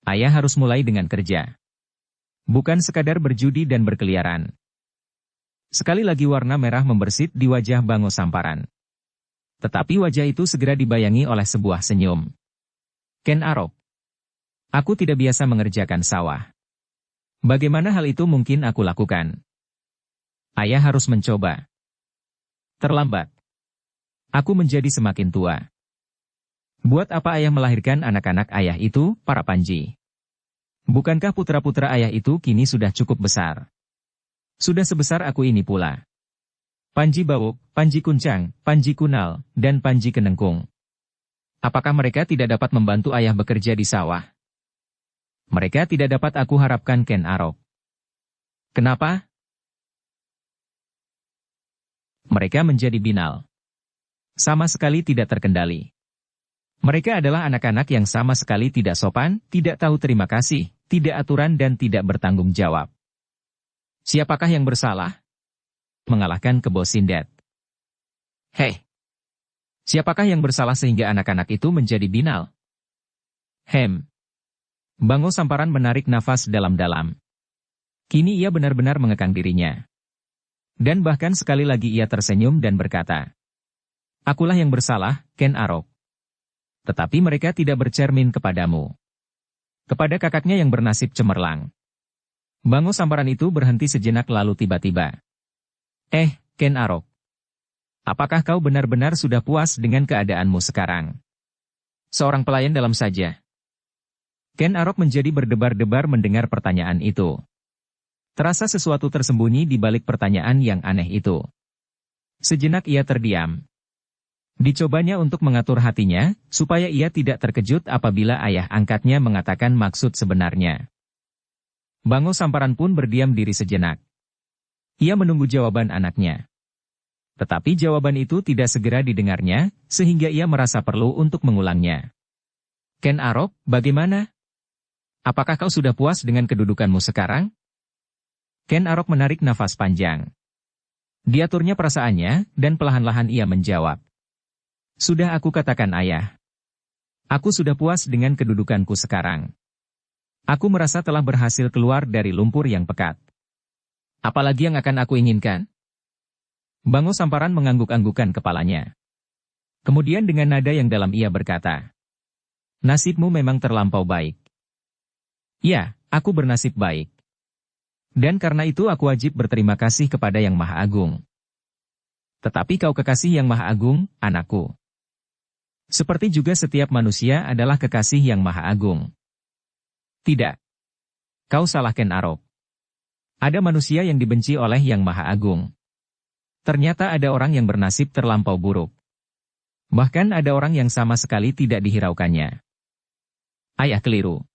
[SPEAKER 1] Ayah harus mulai dengan kerja. Bukan sekadar berjudi dan berkeliaran. Sekali lagi warna merah membersit di wajah Bango Samparan. Tetapi wajah itu segera dibayangi oleh sebuah senyum. Ken Arok. Aku tidak biasa mengerjakan sawah. Bagaimana hal itu mungkin aku lakukan? Ayah harus mencoba. Terlambat. Aku menjadi semakin tua. Buat apa ayah melahirkan anak-anak ayah itu, para Panji? Bukankah putra-putra ayah itu kini sudah cukup besar? Sudah sebesar aku ini pula. Panji Bawuk, Panji Kuncang, Panji Kunal, dan Panji Kenengkung. Apakah mereka tidak dapat membantu ayah bekerja di sawah? Mereka tidak dapat aku harapkan, Ken Arok. Kenapa? Mereka menjadi binal. Sama sekali tidak terkendali. Mereka adalah anak-anak yang sama sekali tidak sopan, tidak tahu terima kasih, tidak aturan dan tidak bertanggung jawab. Siapakah yang bersalah? Mengalahkan Kebo Sindet. Hei! Siapakah yang bersalah sehingga anak-anak itu menjadi binal? Bango Samparan menarik nafas dalam-dalam. Kini ia benar-benar mengekang dirinya. Dan bahkan sekali lagi ia tersenyum dan berkata, akulah yang bersalah, Ken Arok. Tetapi mereka tidak bercermin kepadamu. Kepada kakaknya yang bernasib cemerlang. Bango Samparan itu berhenti sejenak lalu tiba-tiba. Ken Arok. Apakah kau benar-benar sudah puas dengan keadaanmu sekarang? Seorang pelayan dalam saja. Ken Arok menjadi berdebar-debar mendengar pertanyaan itu. Terasa sesuatu tersembunyi di balik pertanyaan yang aneh itu. Sejenak ia terdiam. Dicobanya untuk mengatur hatinya, supaya ia tidak terkejut apabila ayah angkatnya mengatakan maksud sebenarnya. Bango Samparan pun berdiam diri sejenak. Ia menunggu jawaban anaknya. Tetapi jawaban itu tidak segera didengarnya, sehingga ia merasa perlu untuk mengulangnya. Ken Arok, bagaimana? Apakah kau sudah puas dengan kedudukanmu sekarang? Ken Arok menarik nafas panjang. Diaturnya perasaannya, dan perlahan-lahan ia menjawab. Sudah aku katakan ayah. Aku sudah puas dengan kedudukanku sekarang. Aku merasa telah berhasil keluar dari lumpur yang pekat. Apalagi yang akan aku inginkan? Bango Samparan mengangguk-anggukan kepalanya. Kemudian dengan nada yang dalam ia berkata, nasibmu memang terlampau baik. Ya, aku bernasib baik. Dan karena itu aku wajib berterima kasih kepada Yang Maha Agung. Tetapi kau kekasih Yang Maha Agung, anakku. Seperti juga setiap manusia adalah kekasih Yang Maha Agung. Tidak. Kau salah, Ken Arok. Ada manusia yang dibenci oleh Yang Maha Agung. Ternyata ada orang yang bernasib terlampau buruk. Bahkan ada orang yang sama sekali tidak dihiraukannya. Ayah keliru.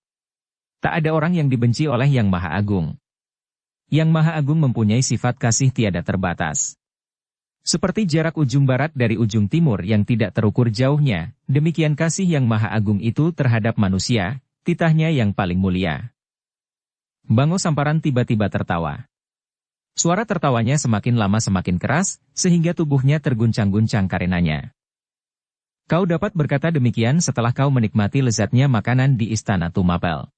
[SPEAKER 1] Tak ada orang yang dibenci oleh Yang Maha Agung. Yang Maha Agung mempunyai sifat kasih tiada terbatas. Seperti jarak ujung barat dari ujung timur yang tidak terukur jauhnya, demikian kasih Yang Maha Agung itu terhadap manusia, titahnya yang paling mulia. Bango Samparan tiba-tiba tertawa. Suara tertawanya semakin lama semakin keras, sehingga tubuhnya terguncang-guncang karenanya. Kau dapat berkata demikian setelah kau menikmati lezatnya makanan di Istana Tumapel.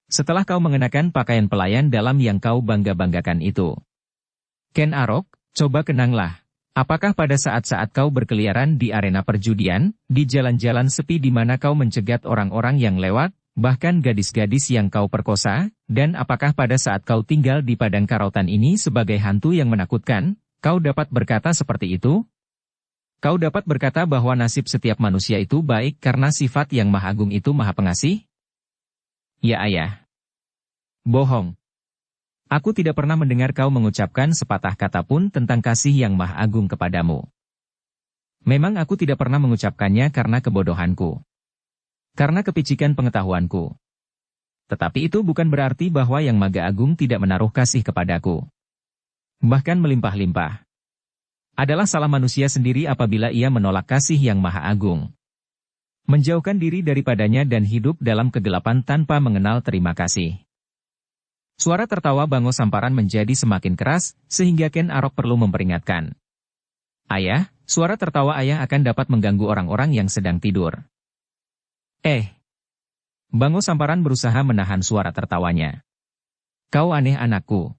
[SPEAKER 1] Setelah kau mengenakan pakaian pelayan dalam yang kau bangga-banggakan itu. Ken Arok, coba kenanglah. Apakah pada saat-saat kau berkeliaran di arena perjudian, di jalan-jalan sepi di mana kau mencegat orang-orang yang lewat, bahkan gadis-gadis yang kau perkosa, dan apakah pada saat kau tinggal di padang karautan ini sebagai hantu yang menakutkan, kau dapat berkata seperti itu? Kau dapat berkata bahwa nasib setiap manusia itu baik karena sifat Yang Maha Agung itu Maha Pengasih? Ya ayah. Bohong. Aku tidak pernah mendengar kau mengucapkan sepatah kata pun tentang kasih Yang Maha Agung kepadamu. Memang aku tidak pernah mengucapkannya karena kebodohanku. Karena kepicikan pengetahuanku. Tetapi itu bukan berarti bahwa Yang Maha Agung tidak menaruh kasih kepadaku. Bahkan melimpah-limpah. Adalah salah manusia sendiri apabila ia menolak kasih Yang Maha Agung. Menjauhkan diri daripadanya dan hidup dalam kegelapan tanpa mengenal terima kasih. Suara tertawa Bango Samparan menjadi semakin keras, sehingga Ken Arok perlu memperingatkan. Ayah, suara tertawa ayah akan dapat mengganggu orang-orang yang sedang tidur. Bango Samparan berusaha menahan suara tertawanya. Kau aneh anakku.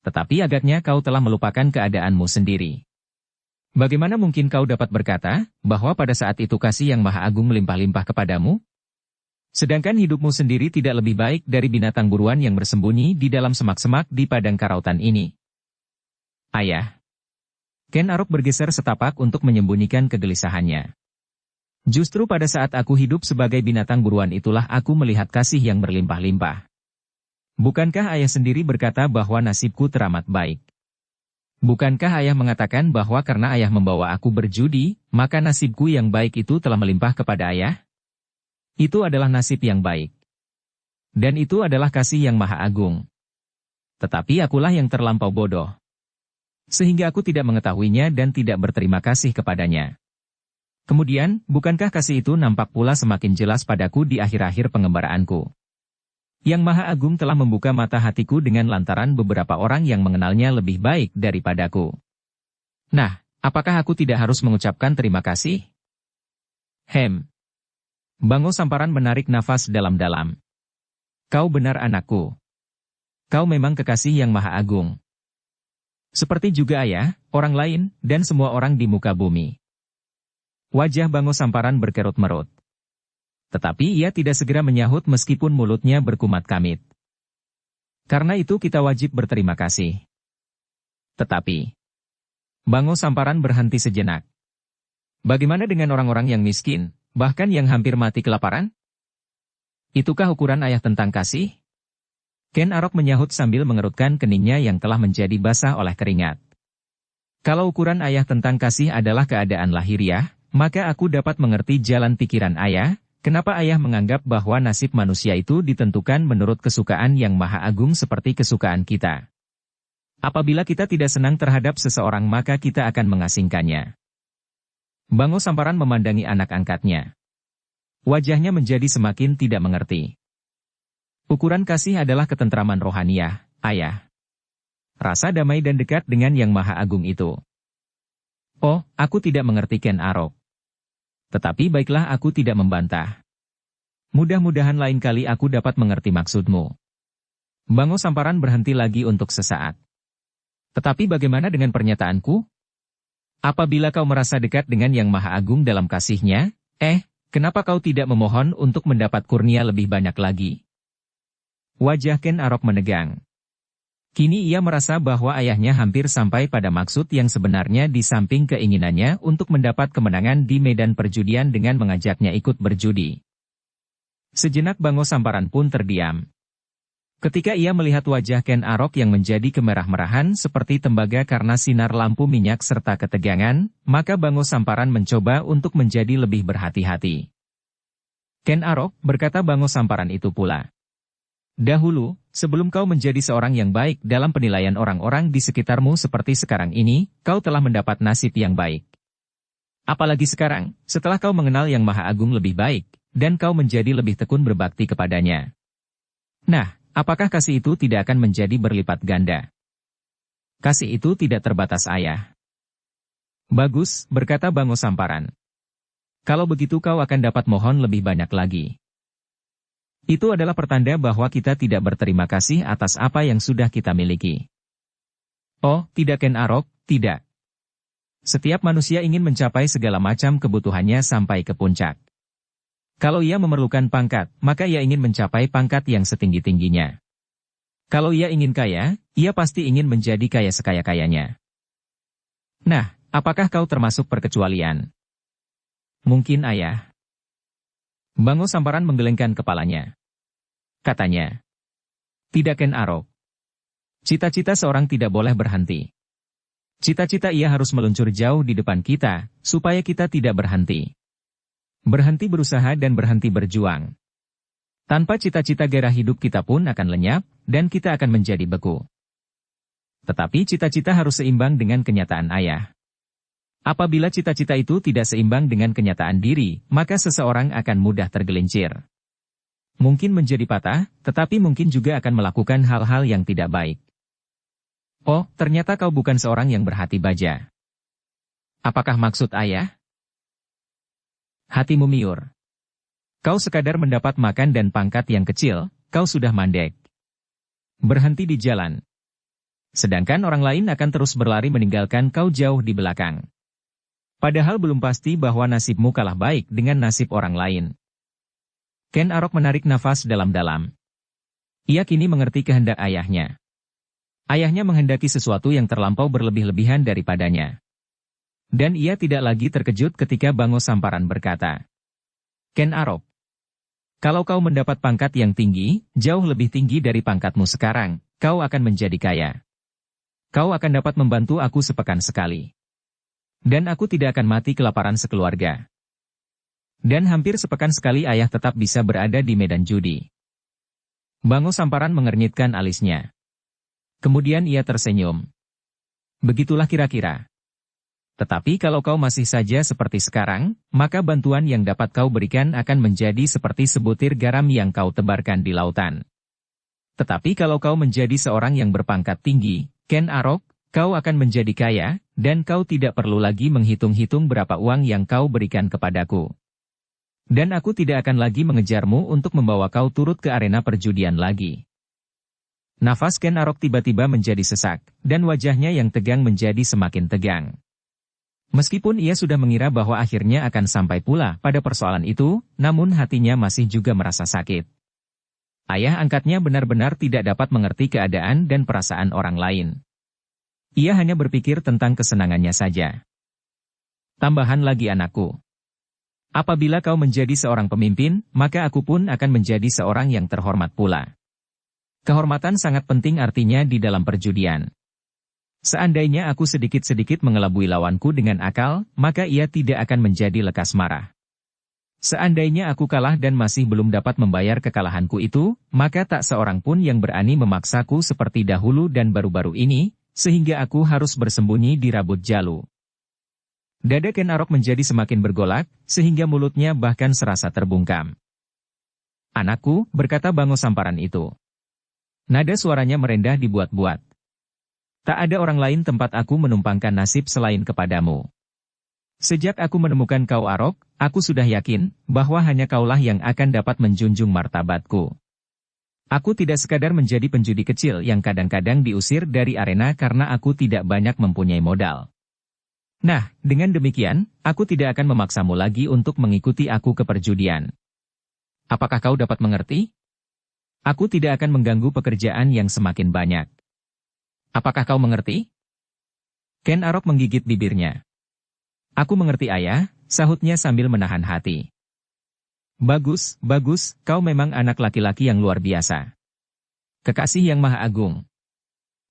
[SPEAKER 1] Tetapi agaknya kau telah melupakan keadaanmu sendiri. Bagaimana mungkin kau dapat berkata, bahwa pada saat itu kasih yang Maha Agung melimpah-limpah kepadamu? Sedangkan hidupmu sendiri tidak lebih baik dari binatang buruan yang bersembunyi di dalam semak-semak di padang karautan ini. Ayah. Ken Arok bergeser setapak untuk menyembunyikan kegelisahannya. Justru pada saat aku hidup sebagai binatang buruan itulah aku melihat kasih yang berlimpah-limpah. Bukankah ayah sendiri berkata bahwa nasibku teramat baik? Bukankah ayah mengatakan bahwa karena ayah membawa aku berjudi, maka nasibku yang baik itu telah melimpah kepada ayah? Itu adalah nasib yang baik. Dan itu adalah kasih yang Maha Agung. Tetapi akulah yang terlampau bodoh. Sehingga aku tidak mengetahuinya dan tidak berterima kasih kepadanya. Kemudian, bukankah kasih itu nampak pula semakin jelas padaku di akhir-akhir pengembaraanku? Yang Maha Agung telah membuka mata hatiku dengan lantaran beberapa orang yang mengenalnya lebih baik daripadaku. Nah, apakah aku tidak harus mengucapkan terima kasih? Bango Samparan menarik nafas dalam-dalam. Kau benar anakku. Kau memang kekasih yang Maha Agung. Seperti juga ayah, orang lain, dan semua orang di muka bumi. Wajah Bango Samparan berkerut-merut. Tetapi ia tidak segera menyahut meskipun mulutnya berkumat kamit. Karena itu kita wajib berterima kasih. Tetapi, Bango Samparan berhenti sejenak. Bagaimana dengan orang-orang yang miskin, bahkan yang hampir mati kelaparan? Itukah ukuran ayah tentang kasih? Ken Arok menyahut sambil mengerutkan keningnya yang telah menjadi basah oleh keringat. Kalau ukuran ayah tentang kasih adalah keadaan lahiriah, maka aku dapat mengerti jalan pikiran ayah. Kenapa ayah menganggap bahwa nasib manusia itu ditentukan menurut kesukaan yang Maha Agung seperti kesukaan kita? Apabila kita tidak senang terhadap seseorang maka kita akan mengasingkannya. Bango Samparan memandangi anak angkatnya. Wajahnya menjadi semakin tidak mengerti. Ukuran kasih adalah ketentraman rohaniah, ayah. Rasa damai dan dekat dengan yang Maha Agung itu. Oh, aku tidak mengerti Ken Arok. Tetapi baiklah aku tidak membantah. Mudah-mudahan lain kali aku dapat mengerti maksudmu. Bango Samparan berhenti lagi untuk sesaat. Tetapi bagaimana dengan pernyataanku? Apabila kau merasa dekat dengan Yang Maha Agung dalam kasihnya, kenapa kau tidak memohon untuk mendapat kurnia lebih banyak lagi? Wajah Ken Arok menegang. Kini ia merasa bahwa ayahnya hampir sampai pada maksud yang sebenarnya di samping keinginannya untuk mendapat kemenangan di medan perjudian dengan mengajaknya ikut berjudi. Sejenak Bango Samparan pun terdiam. Ketika ia melihat wajah Ken Arok yang menjadi kemerah-merahan seperti tembaga karena sinar lampu minyak serta ketegangan, maka Bango Samparan mencoba untuk menjadi lebih berhati-hati. Ken Arok, berkata Bango Samparan itu pula. Dahulu, sebelum kau menjadi seorang yang baik dalam penilaian orang-orang di sekitarmu seperti sekarang ini, kau telah mendapat nasib yang baik. Apalagi sekarang, setelah kau mengenal Yang Maha Agung lebih baik, dan kau menjadi lebih tekun berbakti kepadanya. Nah, apakah kasih itu tidak akan menjadi berlipat ganda? Kasih itu tidak terbatas ayah. Bagus, berkata Bango Samparan. Kalau begitu kau akan dapat mohon lebih banyak lagi. Itu adalah pertanda bahwa kita tidak berterima kasih atas apa yang sudah kita miliki. Oh, tidak Ken Arok, tidak. Setiap manusia ingin mencapai segala macam kebutuhannya sampai ke puncak. Kalau ia memerlukan pangkat, maka ia ingin mencapai pangkat yang setinggi-tingginya. Kalau ia ingin kaya, ia pasti ingin menjadi kaya sekaya-kayanya. Nah, apakah kau termasuk perkecualian? Mungkin ayah. Bango Samparan menggelengkan kepalanya. Katanya. Tidak Ken Arok. Cita-cita seorang tidak boleh berhenti. Cita-cita ia harus meluncur jauh di depan kita, supaya kita tidak berhenti. Berhenti berusaha dan berhenti berjuang. Tanpa cita-cita gairah hidup kita pun akan lenyap, dan kita akan menjadi beku. Tetapi cita-cita harus seimbang dengan kenyataan ayah. Apabila cita-cita itu tidak seimbang dengan kenyataan diri, maka seseorang akan mudah tergelincir. Mungkin menjadi patah, tetapi mungkin juga akan melakukan hal-hal yang tidak baik. Oh, ternyata kau bukan seorang yang berhati baja. Apakah maksud ayah? Hatimu miur. Kau sekadar mendapat makan dan pangkat yang kecil, kau sudah mandek. Berhenti di jalan. Sedangkan orang lain akan terus berlari meninggalkan kau jauh di belakang. Padahal belum pasti bahwa nasibmu kalah baik dengan nasib orang lain. Ken Arok menarik nafas dalam-dalam. Ia kini mengerti kehendak ayahnya. Ayahnya menghendaki sesuatu yang terlampau berlebih-lebihan daripadanya. Dan ia tidak lagi terkejut ketika Bango Samparan berkata, Ken Arok, kalau kau mendapat pangkat yang tinggi, jauh lebih tinggi dari pangkatmu sekarang, kau akan menjadi kaya. Kau akan dapat membantu aku sepekan sekali. Dan aku tidak akan mati kelaparan sekeluarga. Dan hampir sepekan sekali ayah tetap bisa berada di medan judi. Bango Samparan mengernyitkan alisnya. Kemudian ia tersenyum. Begitulah kira-kira. Tetapi kalau kau masih saja seperti sekarang, maka bantuan yang dapat kau berikan akan menjadi seperti sebutir garam yang kau tebarkan di lautan. Tetapi kalau kau menjadi seorang yang berpangkat tinggi, Ken Arok, kau akan menjadi kaya, dan kau tidak perlu lagi menghitung-hitung berapa uang yang kau berikan kepadaku. Dan aku tidak akan lagi mengejarmu untuk membawa kau turut ke arena perjudian lagi. Nafas Ken Arok tiba-tiba menjadi sesak, dan wajahnya yang tegang menjadi semakin tegang. Meskipun ia sudah mengira bahwa akhirnya akan sampai pula pada persoalan itu, namun hatinya masih juga merasa sakit. Ayah angkatnya benar-benar tidak dapat mengerti keadaan dan perasaan orang lain. Ia hanya berpikir tentang kesenangannya saja. Tambahan lagi anakku. Apabila kau menjadi seorang pemimpin, maka aku pun akan menjadi seorang yang terhormat pula. Kehormatan sangat penting artinya di dalam perjudian. Seandainya aku sedikit-sedikit mengelabui lawanku dengan akal, maka ia tidak akan menjadi lekas marah. Seandainya aku kalah dan masih belum dapat membayar kekalahanku itu, maka tak seorang pun yang berani memaksaku seperti dahulu dan baru-baru ini, sehingga aku harus bersembunyi di Rabut Jalu. Dada Ken Arok menjadi semakin bergolak, sehingga mulutnya bahkan serasa terbungkam. Anakku, berkata Bango Samparan itu. Nada suaranya merendah dibuat-buat. Tak ada orang lain tempat aku menumpangkan nasib selain kepadamu. Sejak aku menemukan kau Arok, aku sudah yakin bahwa hanya kaulah yang akan dapat menjunjung martabatku. Aku tidak sekadar menjadi penjudi kecil yang kadang-kadang diusir dari arena karena aku tidak banyak mempunyai modal. Nah, dengan demikian, aku tidak akan memaksamu lagi untuk mengikuti aku ke perjudian. Apakah kau dapat mengerti? Aku tidak akan mengganggu pekerjaan yang semakin banyak. Apakah kau mengerti? Ken Arok menggigit bibirnya. Aku mengerti ayah, sahutnya sambil menahan hati. Bagus, bagus, kau memang anak laki-laki yang luar biasa. Kekasih yang Maha Agung.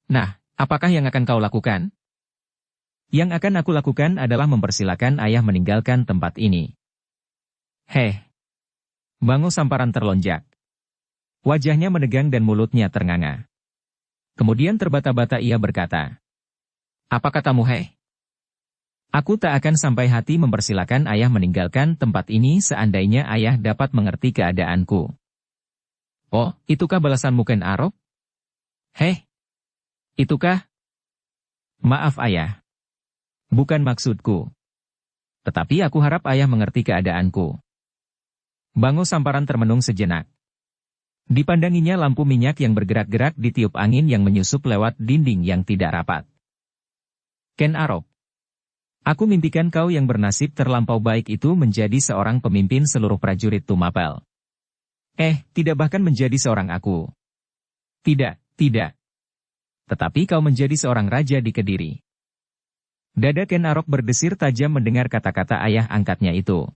[SPEAKER 1] Nah, apakah yang akan kau lakukan? Yang akan aku lakukan adalah mempersilakan ayah meninggalkan tempat ini. Heh. Bango Samparan terlonjak. Wajahnya menegang dan mulutnya ternganga. Kemudian terbata-bata ia berkata, apa katamu hei? Aku tak akan sampai hati mempersilakan ayah meninggalkan tempat ini seandainya ayah dapat mengerti keadaanku. Oh, itukah balasanmu Ken Arok? Hei? Itukah? Maaf ayah. Bukan maksudku. Tetapi aku harap ayah mengerti keadaanku. Bango Samparan termenung sejenak. Dipandanginya lampu minyak yang bergerak-gerak ditiup angin yang menyusup lewat dinding yang tidak rapat. Ken Arok. Aku mimpikan kau yang bernasib terlampau baik itu menjadi seorang pemimpin seluruh prajurit Tumapel. Tidak bahkan menjadi seorang aku. Tidak, tidak. Tetapi kau menjadi seorang raja di Kediri. Dada Ken Arok berdesir tajam mendengar kata-kata ayah angkatnya itu.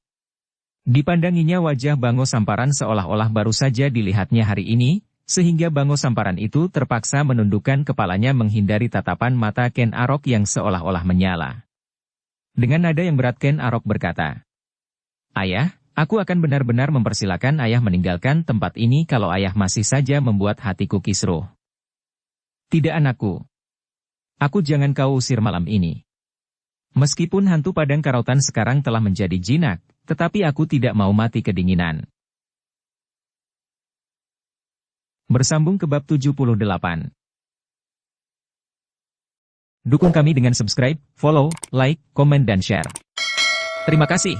[SPEAKER 1] Dipandanginya wajah Bango Samparan seolah-olah baru saja dilihatnya hari ini, sehingga Bango Samparan itu terpaksa menundukkan kepalanya menghindari tatapan mata Ken Arok yang seolah-olah menyala. Dengan nada yang berat Ken Arok berkata, ayah, aku akan benar-benar mempersilakan ayah meninggalkan tempat ini kalau ayah masih saja membuat hatiku kisruh. Tidak anakku. Aku jangan kau usir malam ini. Meskipun hantu padang karautan sekarang telah menjadi jinak, tetapi aku tidak mau mati kedinginan. Bersambung ke bab 78. Dukung kami dengan subscribe, follow, like, komen dan share. Terima kasih.